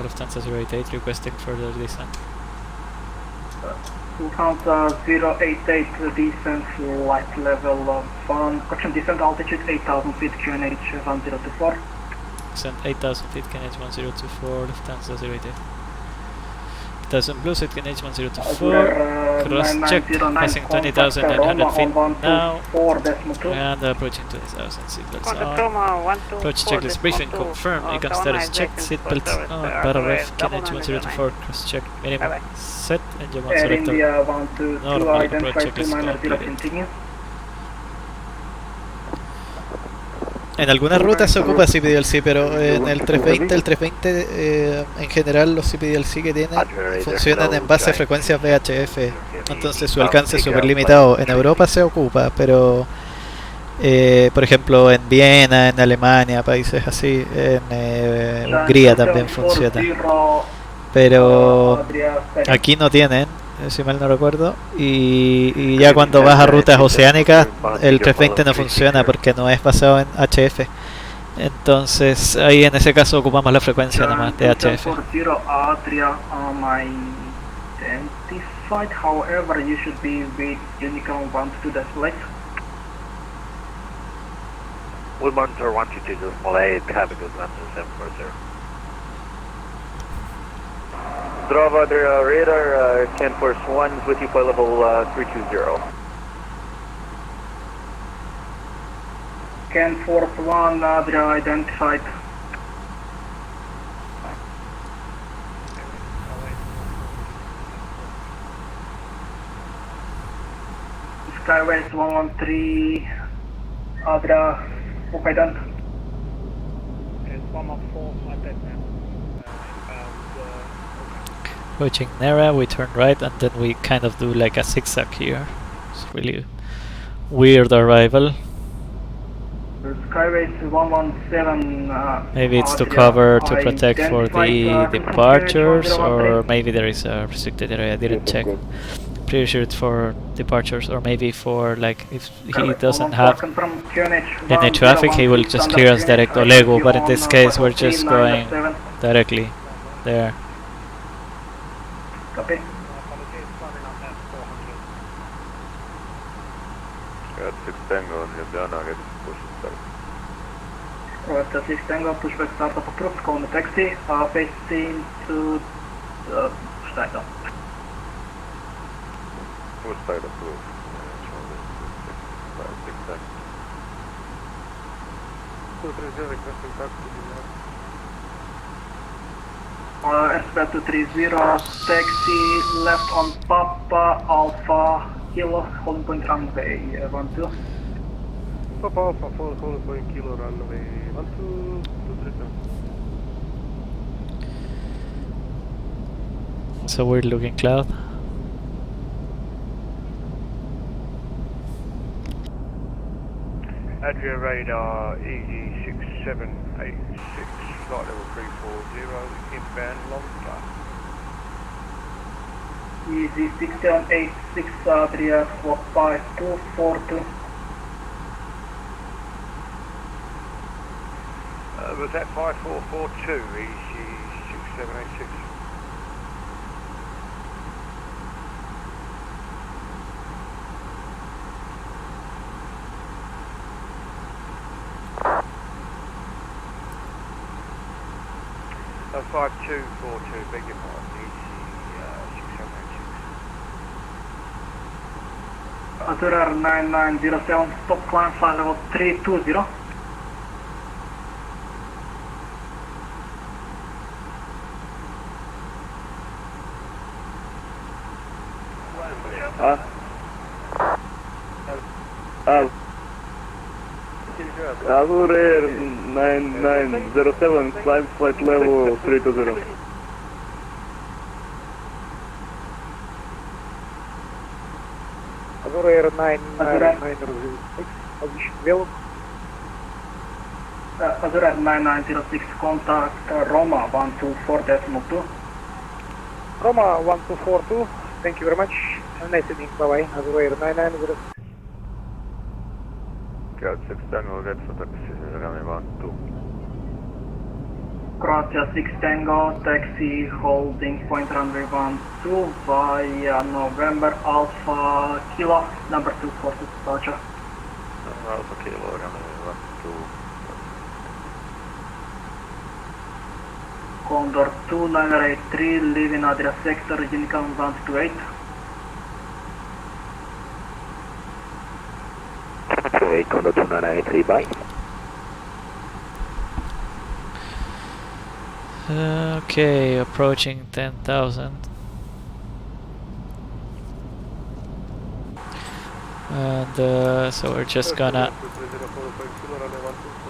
Lufthansa 088 requesting further descent. Lufthansa 088 descent flight level 1, correction descent altitude 8000 feet QNH 1024. Descent 8000 feet QNH 1024, Lufthansa 088. 1000 blue set QNH 1024, cross check, passing 20,900 feet now, and approaching 20,000, seatbelts on. Approach checklist briefing confirmed, econ status checked, seatbelts on, pararef QNH 1024, cross check, minimum set, engine 1 selector, normal approach checklist completed. En algunas rutas se ocupa CPDLC, pero en el 320, en general los CPDLC que tienen funcionan en base a frecuencias VHF, entonces su alcance es súper limitado. En Europa se ocupa, pero por ejemplo en Viena, en Alemania, países así, en Hungría también funciona, pero aquí no tienen, si mal no recuerdo, y ya cuando vas a rutas oceánicas el 320 no funciona porque no es basado en HF, entonces ahí en ese caso ocupamos la frecuencia nada más de HF. However, you should be with Unicom 122.8. We'll monitor 122.8, have a good one to 740. Drava, radar, Can Force 1 is with you, flight level 320. Can Force 1, Adria identified. Skyways 113, Adria, Hokkaido. It's 114, flight deck now. Approaching Nara, we turn right and then we kind of do like a zigzag here. It's really weird arrival. Skyways 117. Maybe it's to cover, to protect for the departures, or maybe there is a restricted area. I didn't check. Pretty sure it's for departures, or maybe for like if he doesn't have any traffic, he will just clear us direct Olegu. But in this case, we're just going directly there. Copy. Got 6 Tango in Ljubljana, get push start. Right, 6 Tango, pushback start up approved, call the taxi, facing to Steiner. Push start approved. 6 Tango. 230 requesting taxi. Aspect 230, taxi left on Papa Alpha Kilo, holding point runway 12. Papa Alpha 4, holding point Kilo, runway 12, 230. It's a weird looking cloud. Adria radar EG6786, flight level 340, inbound Longstar. Easy 6786 Adria squawk 5242. Was that 5442 EG6786? Uh, 5242, beg your pardon, EG6786. Azura 9907, stop climb flight level 320. Azure 9907, climb flight level 320. Azure 9906, position develop. Azura 9906, contact Roma 124.2. Roma 1242, thank you very much. Have a nice evening, bye bye. Azure 9906. Got 6 Tango, get for taxi, runway 12. Croatia 6 Tango, taxi holding point runway 12 via November Alpha Kilo, number 2 for departure. Alpha Kilo, runway 12. Condor 2983, leaving Adria sector, Unicom 128. 28, Condor 2983, bye. Okay, approaching 10,000. And so we're just gonna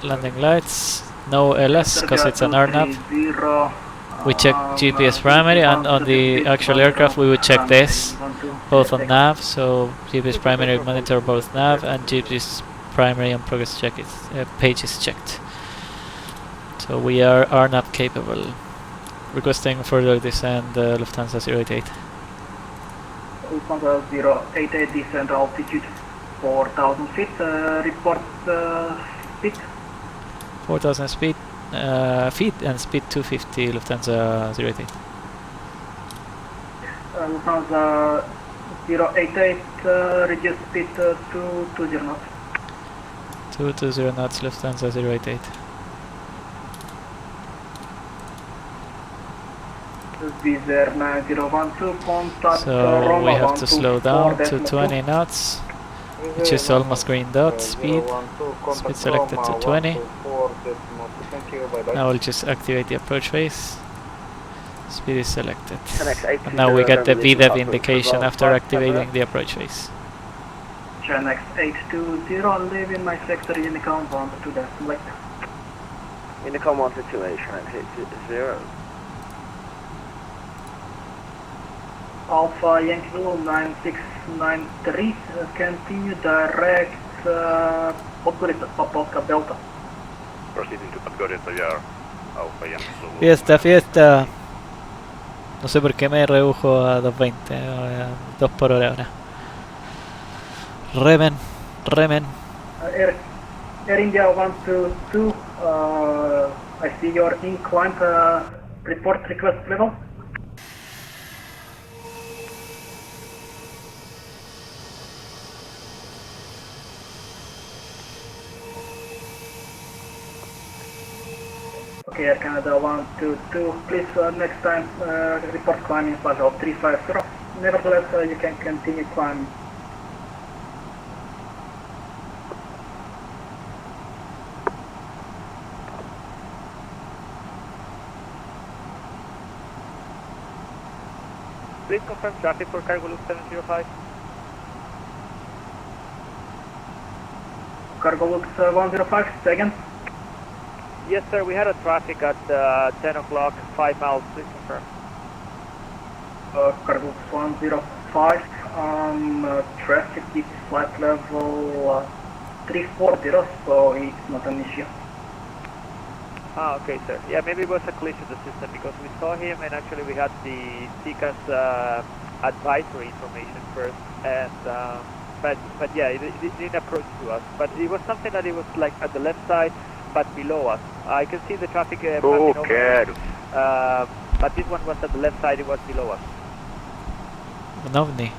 landing lights, no LS because it's an RNAV. We check GPS primary, and on the actual aircraft we would check this, both on nav, so GPS primary monitor both nav and GPS primary and progress check page is checked. So we are RNAV capable. Requesting further descend Lufthansa 088. Lufthansa 088 descent altitude 4,000 feet, report speed. 4,000 feet and speed 250 Lufthansa 088. Lufthansa 088 reduce speed to 220 knots. 220 knots Lufthansa 088. Vizer 9012 contact So we have to slow down to 20 knots, which is almost green dot. Speed selected to 20. Now we'll just activate the approach phase. Speed is selected. And now we get the VDEV indication after activating the approach phase. Genex 820, leaving my sector, Unicom 1 to desolate. Unicom 1 to 28, Genex 820. Alpha Yankee 9693, continue direct Podgorica, Popolka Delta. Proceeding to Podgorica, we are Alpha Yankee. Fiesta, fiesta. No sé por qué me redujo a 220, 2 por hora ahora. Remen, remen. Air India 122, I see your incline, report request level. Okay, Air Canada 122, please next time report climbing flight of 350. Nevertheless, you can continue climbing. Please confirm traffic for cargo loop 705. Cargo loop 105, second. Yes, sir. We had a traffic at 10 o'clock, 5 miles. Please confirm. Cargo 105, traffic is flight level 340, so it's not an issue. Ah, okay, sir. Yeah, maybe it was a glitch in the system because we saw him and actually we had the CCAS advisory information first, and but yeah, it didn't approach to us. But it was something that it was like at the left side, but below us. I can see the traffic passing over. But this one was at the left side, it was below us. An ovni.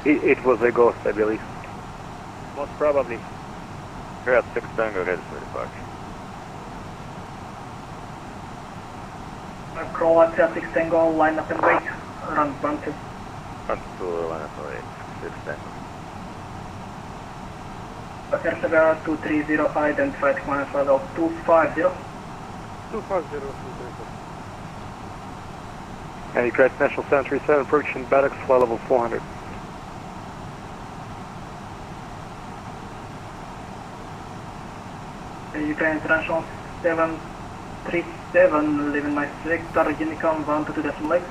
It was a ghost, I believe. Most probably. We're at 6 Tango, ready for departure. Croatia 6 Tango, line up and wait, run 12. Run 2, line up and wait, 6 Tango. Air 230, identified command flight of 250. 250, Anti-Crash National 737, approaching Buttocks, flight level 400. Ukraine International 737, leaving my sector, Unicom 1 to desolate.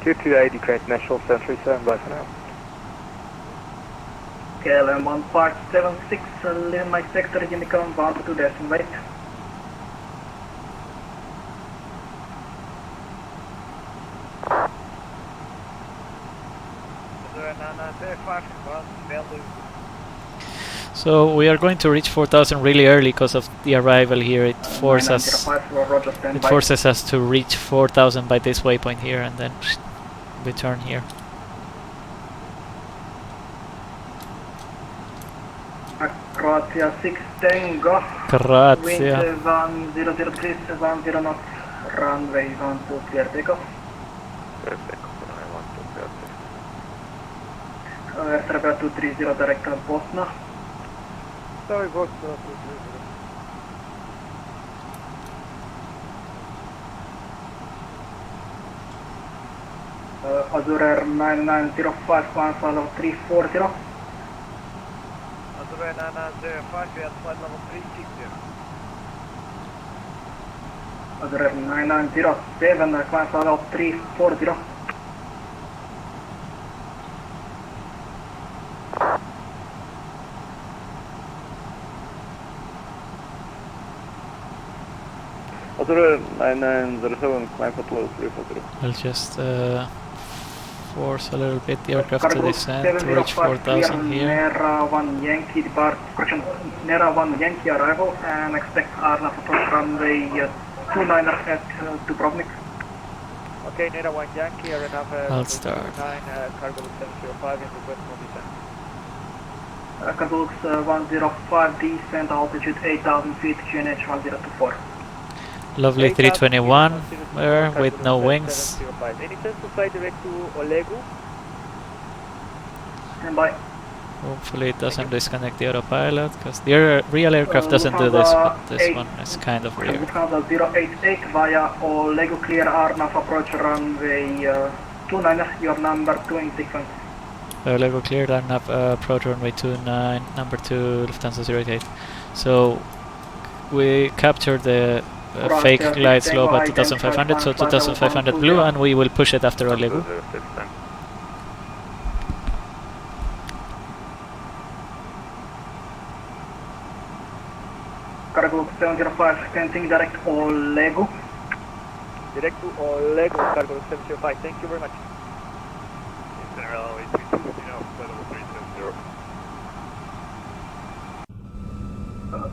228, Ukraine National 737, bye for now. KLM 1576, leaving my sector, Unicom 1 to desolate. So we are going to reach 4,000 really early because of the arrival here. It forces us to reach 4,000 by this waypoint here and then return here. Croatia 6 Tango. Croatia. Wind 1003, 10 knots, runway 12 clear takeoff. Airstrap 230 direct Bosna. Sorry, Bosna 230. Azure Air 9905, climb flight level 340. Azure Air 9905, we have flight level 360. Azure Air 9907, climb flight level 340. Azure 9907, climb flight level 340. I'll just force a little bit the aircraft to descend to reach 4,000 here. Nera 1 Yankee departure, Nera 1 Yankee arrival, and expect RNAV approach runway 29er at Dubrovnik. Okay, Nera 1 Yankee, RNAV I'll start. 9, cargo 705 and request for descent. Cargo 105, descent altitude 8,000 feet, QNH 1024. Lovely 321 there with no wings. Any chance to fly direct to Olegu? Stand by. Hopefully it doesn't disconnect the autopilot, because the real aircraft doesn't do this, but this one is kind of weird. Lufthansa 088 via Olegu clear RNAV approach runway 29er, your number 2 in sequence. Olegu cleared RNAV approach runway 29, number 2, Lufthansa 088. So we captured the fake glide slope at 2,500, so 2,500 blue, and we will push it after Olegu. Cargo 705, scanning direct Olegu. Direct to Olegu, cargo 705, thank you very much.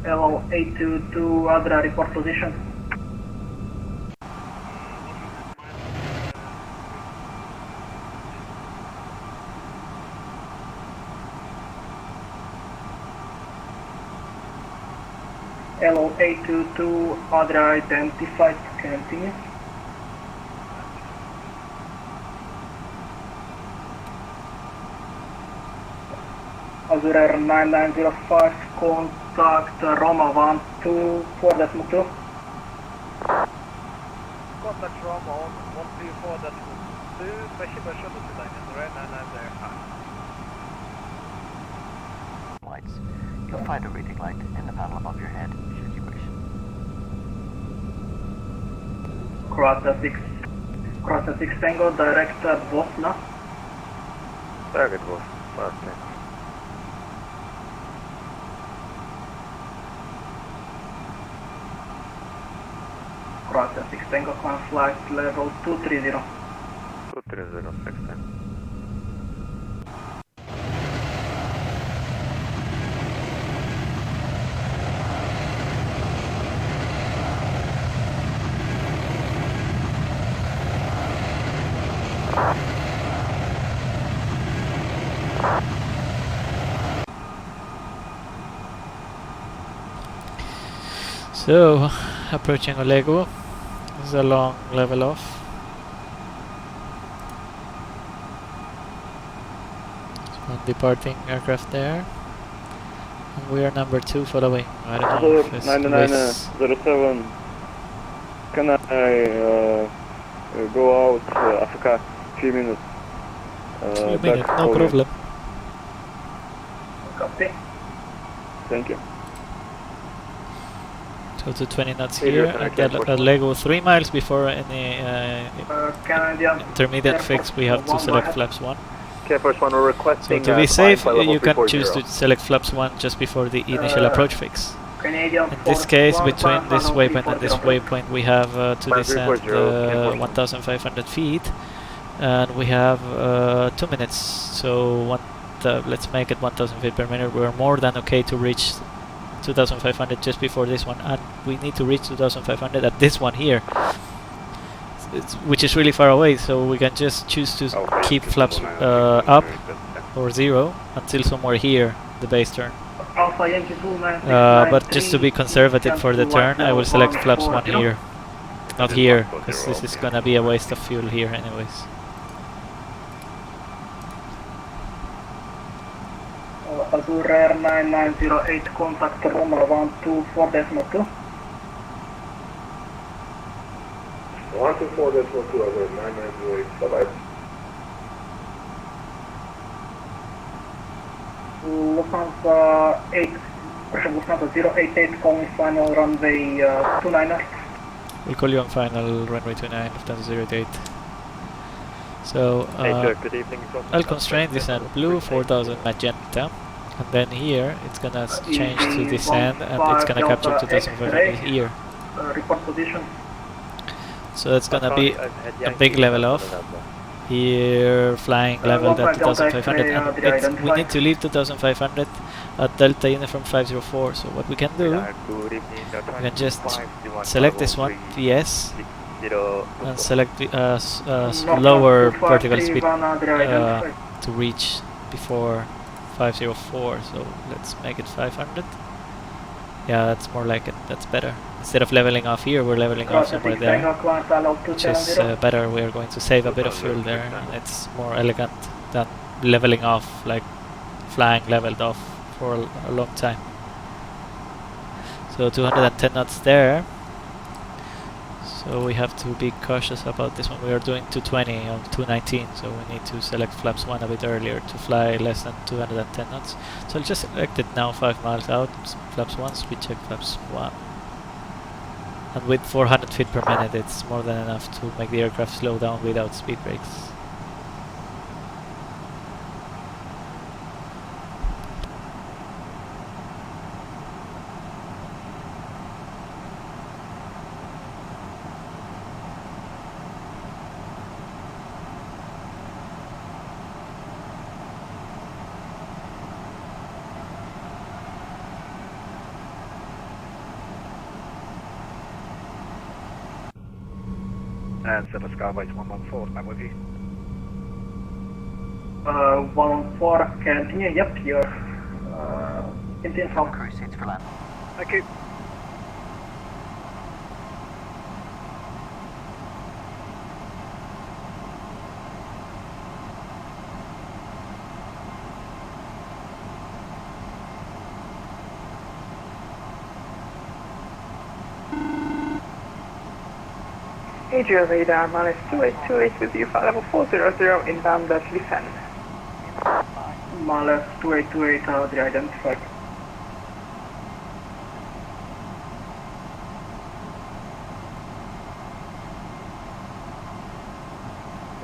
LO 822, Adra, report position. LO 822, Adra identified, continue. Azure Air 9905, contact Roma 124.2. Contact Roma 134.2, special shuttle design, Azure Air 9905. Lights. You'll find a reading light in the panel above your head, should you wish. Croatia 6 Tango, direct Bosna. Target was okay. Croatia 6 Tango, climb flight level 230. 230, 610. So, approaching Olegu. This is a long level off. One departing aircraft there. And we are number 2 following. I don't know if it's 9907. Can I go out Africa 3 minutes? 3 minutes, no problem. Copy. Thank you. So to 20 knots here, and Olegu 3 miles before any intermediate fix, we have to select flaps 1. Okay, first one, we're requesting. So to be safe, you can choose to select flaps 1 just before the initial approach fix. Canadian In this case, between this waypoint and this waypoint, we have to descend 1,500 feet, and we have 2 minutes. So let's make it 1000 feet per minute. We're more than okay to reach 2500 just before this one, and we need to reach 2500 at this one here, which is really far away, so we can just choose to keep flaps up or 0 until somewhere here, the base turn. But just to be conservative for the turn, I will select flaps 1 here, not here, because this is gonna be a waste of fuel here anyways. Azure Air 9908, contact Roma 124.2. 124.2, Azure 9908, bye-bye. Lufthansa 8, Lufthansa 088, calling final runway 29er. We'll call you on final runway 29, Lufthansa 088. So good evening, I'll constrain descent blue 4000 magenta, and then here it's gonna change to descend and it's gonna capture 2500 here. Report position. So it's gonna be a big level off. Here flying leveled at 2500, and we need to leave 2500 at Delta Uniform 504. So what we can do, we can just select this one, PS, and select the lower vertical speed to reach before 504. So let's make it 500. Yeah, that's more like it. That's better. Instead of leveling off here, we're leveling off somewhere there, which is better. We're going to save a bit of fuel there, and it's more elegant than leveling off, like flying leveled off for a long time. So 210 knots there. So we have to be cautious about this one. We are doing 220 on 219, so we need to select flaps 1 a bit earlier to fly less than 210 knots. So I'll just select it now 5 miles out, flaps 1, speed check flaps 1. And with 400 feet per minute, it's more than enough to make the aircraft slow down without speed brakes. And Silver Skyways 114, I'm with you. 114, continue, yep, you're Indian South. Cruise seats for land. Thank you. Adrian radar minus 2828 with you, flight level 400 inbound descend. Minus 2828, Audrey identified.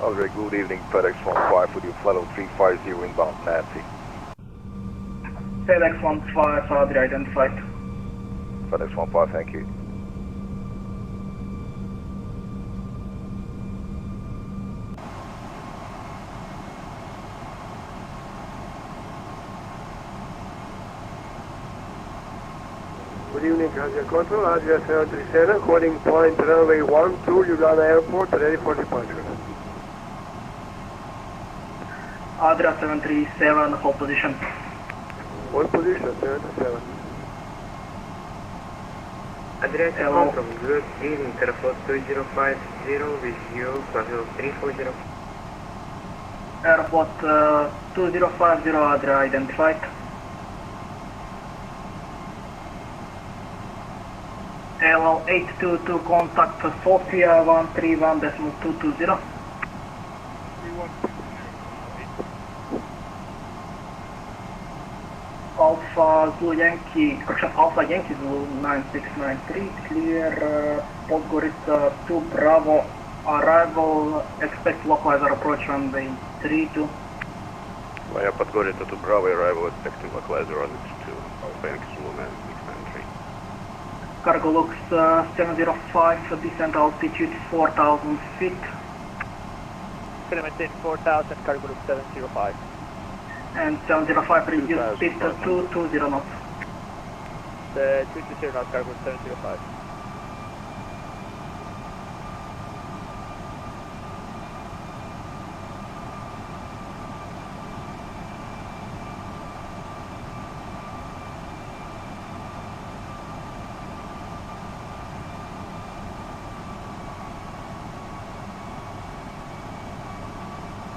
Audrey, good evening, FedEx 15 with you, flight level 350 inbound Nancy. FedEx 15, Audrey identified. FedEx 15, thank you. Good evening, Asia Control, Asia 737, calling point runway 12, Uganda Airport, ready for departure. Adria 737, hold position. Hold position, 737. Adria 7 from good evening, Terraflot 2050 with you, Brazil 340. Airport 2050, Adria identified. LL 822, contact Sofia 131.220. Alpha Zulu Yankee, correction, Alpha Yankee Zulu 9693, clear Podgorica 2 Bravo, arrival, expect localizer approach runway 32. Via Podgorica 2 Bravo, arrival, expecting localizer runway 2, Alpha Yankee Zulu 9693. Cargo looks 705, descent altitude 4,000 feet. Maintain 4,000, cargo looks 705. And 705 reduce speed to 220 knots. The 220 knots, cargo 705.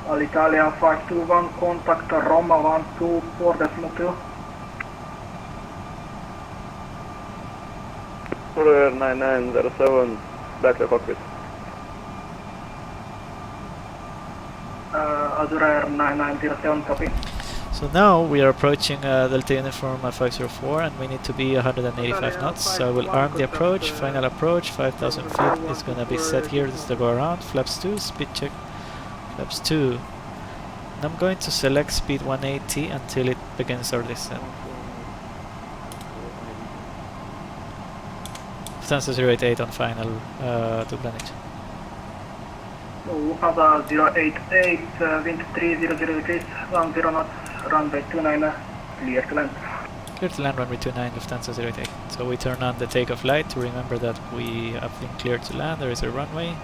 Alitalia 521, contact Roma 124.2. Order 9907, back to the cockpit. Azure Air 9907, copy. So now we are approaching Delta Uniform 504 and we need to be 185 knots. So I will arm the approach, final approach, 5000 feet is gonna be set here, this is the go around, flaps 2, speed check, flaps 2. And I'm going to select speed 180 until it begins our descent. Lufthansa 088 on final to Greenwich. Lufthansa 088, wind 300 degrees, 10 knots, runway 29, clear to land. Clear to land, runway 29, Lufthansa 088. So we turn on the takeoff light to remember that we have been cleared to land, there is a runway.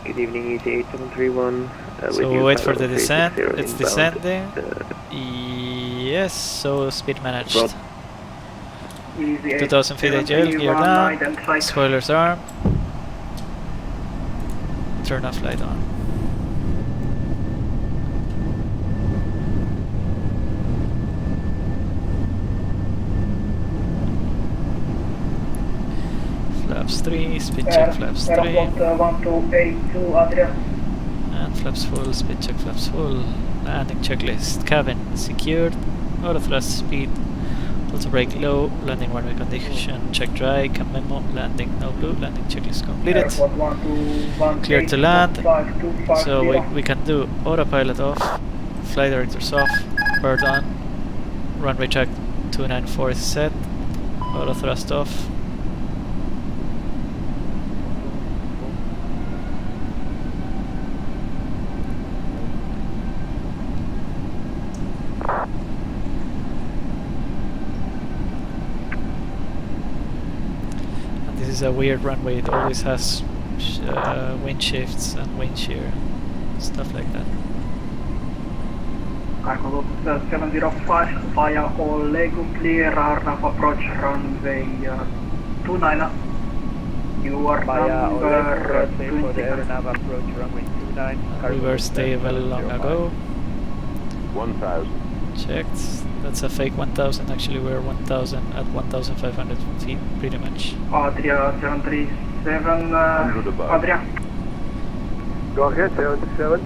Good evening, ET8731. So we wait for the descent, it's descending. Yes, so speed managed. 2000 feet AGL, gear down, spoilers armed. Turn off light on. Flaps 3, speed check flaps 3. Airport 1282, Adria. And flaps full, speed check flaps full. Landing checklist, cabin secured, auto thrust speed, also brake low, landing runway condition, check dry, cam memo, landing no blue, landing checklist completed. Clear to land, so we can do autopilot off, flight directors off, bird on, runway track 294 is set, auto thrust off. This is a weird runway, it always has wind shifts and wind shear, stuff like that. Cargo 705 via Ollegu, clear RNAV approach runway 29. You are Via number Ollegu, for the RNAV approach runway 29. We were stable long ago. 1000. Checked. That's a fake 1000. Actually, we're 1000 at 1500 feet, pretty much. Adria 737, Adria. Go ahead, 77.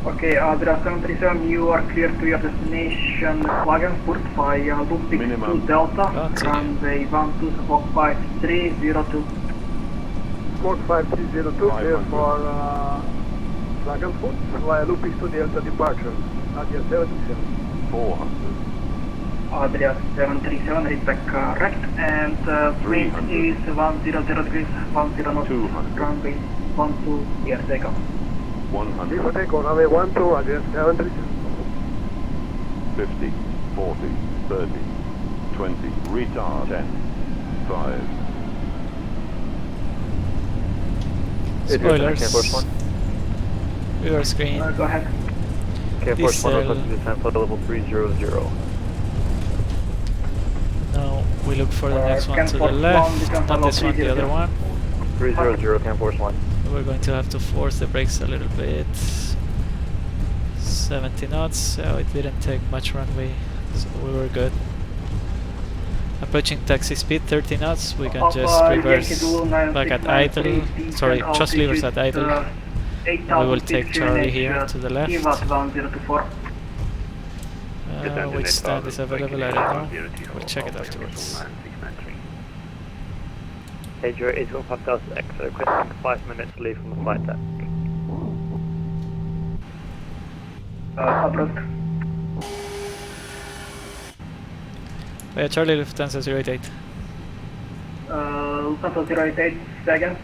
Okay, Adria 737, you are clear to your destination Klagenfurt via looping to Delta, runway 125302. Smoke 5302, clear for Klagenfurt via looping to Delta departure. Adria 737. 400. Adria 737 is back correct, and wind is 100 degrees, 10 knots, runway 12, here takeoff. 100. Before takeoff, runway 12, Adria 737. 50, 40, 30, 20, retard 10, 5. Spoilers. Rear screen. Go ahead. Force 1 requesting descent flight level 300. Now we look for the next one to the left, not this one, the other one. 300, Cam Force 1. We're going to have to force the brakes a little bit. 70 knots, so it didn't take much runway, so we were good. Approaching taxi speed 30 knots, we can just reverse back at idle, sorry, thrust levers at idle. We will take Charlie here to the left. Which stand is available, I don't know. We'll check it afterwards. Pedro 815 South X, requesting 5 minutes leave from the flight deck. Approved. Via Charlie, Lufthansa 088. Lufthansa 088, say again.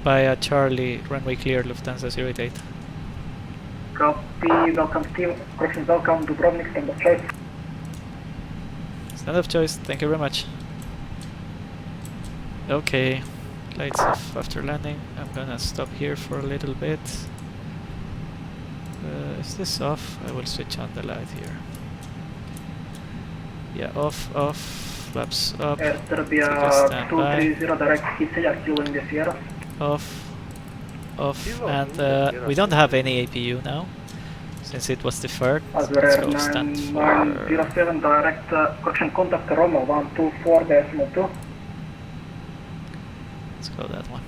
Via Charlie, runway clear, Lufthansa 088. Copy, welcome team, corrections welcome, Dubrovnik, stand of choice. Stand of choice, thank you very much. Okay, lights off after landing. I'm gonna stop here for a little bit. Is this off? I will switch on the light here. Yeah, off, flaps up. Air Serbia 230 direct ECR fuel in the Sierra. Off, and we don't have any APU now, since it was deferred. Let's go stand for... 907 direct correction contact Roma 124.2. Let's go that one.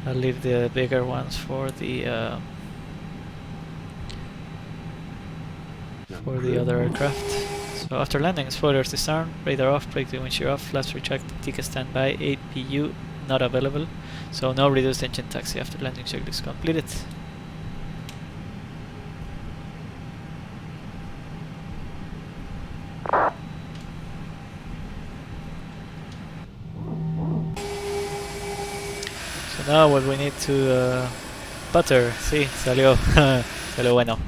I'll leave the bigger ones for the other aircraft. So after landing, spoilers disarmed, radar off, brake to windshield off, flaps retracted, TICA standby, APU not available. So no reduced engine taxi after landing checklist completed. So now what we need to butter, sí, salió, salió bueno.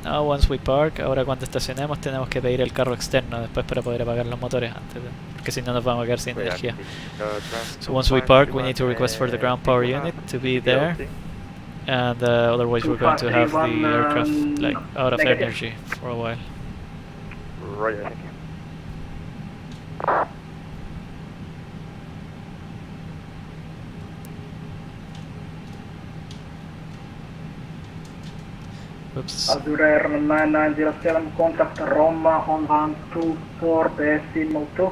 Now once we park, ahora cuando estacionemos tenemos que pedir el carro externo después para poder apagar los motores antes, porque si no nos vamos a quedar sin energía. So once we park, we need to request for the ground power unit to be there, and otherwise we're going to have the aircraft like out of energy for a while. Right, thank you. Oops. Azure Air 9907, contact Roma on 124.2.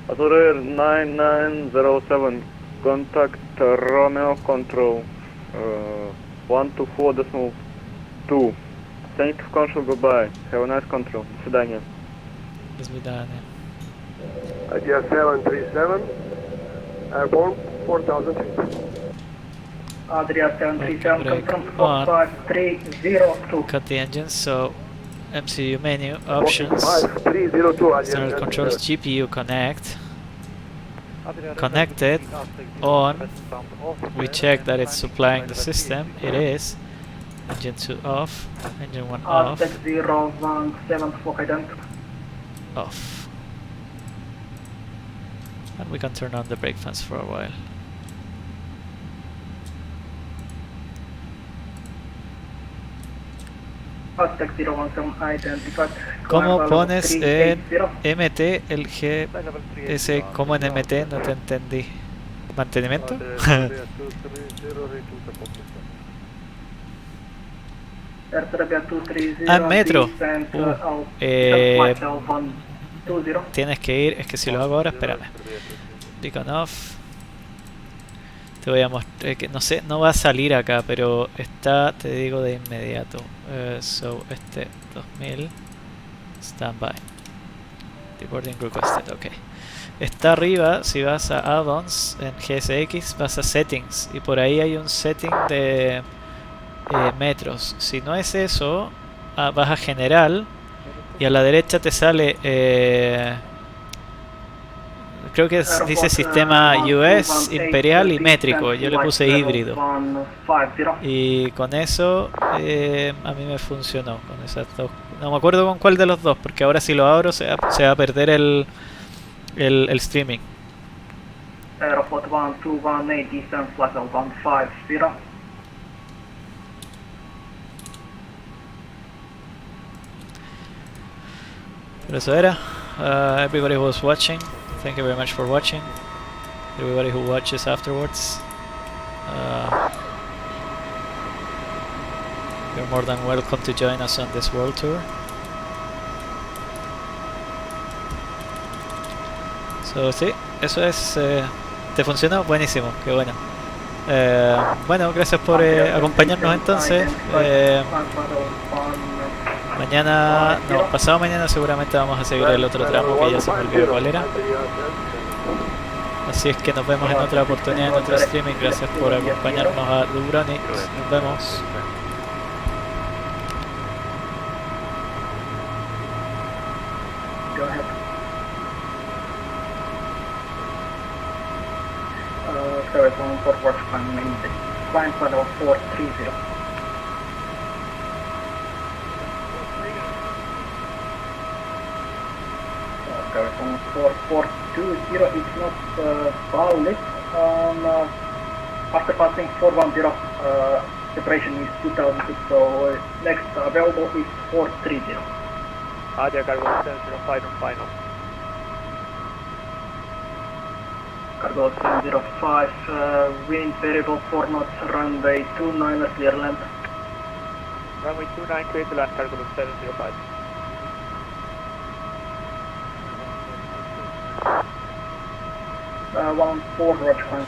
Azure Air 9907, contact Romeo Control 124.2. Thank you, control, goodbye. Have a nice control. До свидания. До свидания. Idea 737, airborne 4000 feet. Adria 737, confirm 5302. Cut the engines, so MCU menu, options, 5302, external controls, GPU connect. Connected, on, we check that it's supplying the system, it is. Engine 2 off, engine 1 off. 017 identical. Off. And we can turn on the brake fans for a while. ¿Cómo pones en MT el GS? ¿Cómo en MT? No te entendí. ¿Mantenimiento? Ah, metro. Tienes que ir, es que si lo hago ahora, espérame. Beacon off. Te voy a mostrar que no sé, no va a salir acá, pero está, te digo de inmediato. So este 2000 standby. Deporting requested, ok. Está arriba, si vas a add-ons en GSX, vas a settings y por ahí hay un setting de metros. Si no es eso, vas a general y a la derecha te sale creo que dice sistema US, imperial y métrico. Yo le puse híbrido y con eso a mí me funcionó con esas dos. No me acuerdo con cuál de los dos, porque ahora si lo abro se va a perder el streaming. Aeroflot 1218, descent flight 150. Pero eso era. Everybody who was watching, thank you very much for watching. Everybody who watches afterwards, you're more than welcome to join us on this world tour. So, sí, eso es. ¿Te funcionó? Buenísimo, qué bueno. Bueno, gracias por acompañarnos entonces. Mañana, no, pasado mañana seguramente vamos a seguir el otro tramo que ya se me olvidó cuál era. Así es que nos vemos en otra oportunidad en otro streaming. Gracias por acompañarnos a Dubrovnik. Nos vemos. there is one forward climb in the climb level 430. There is one 4420, it's not valid. After passing 410, separation is 2000, so next available is 430. Adia cargo 705 on final. Cargo 705, wind variable 4 knots, runway 29 clear land. Runway 29 clear to land, cargo 705. One 4 Roger.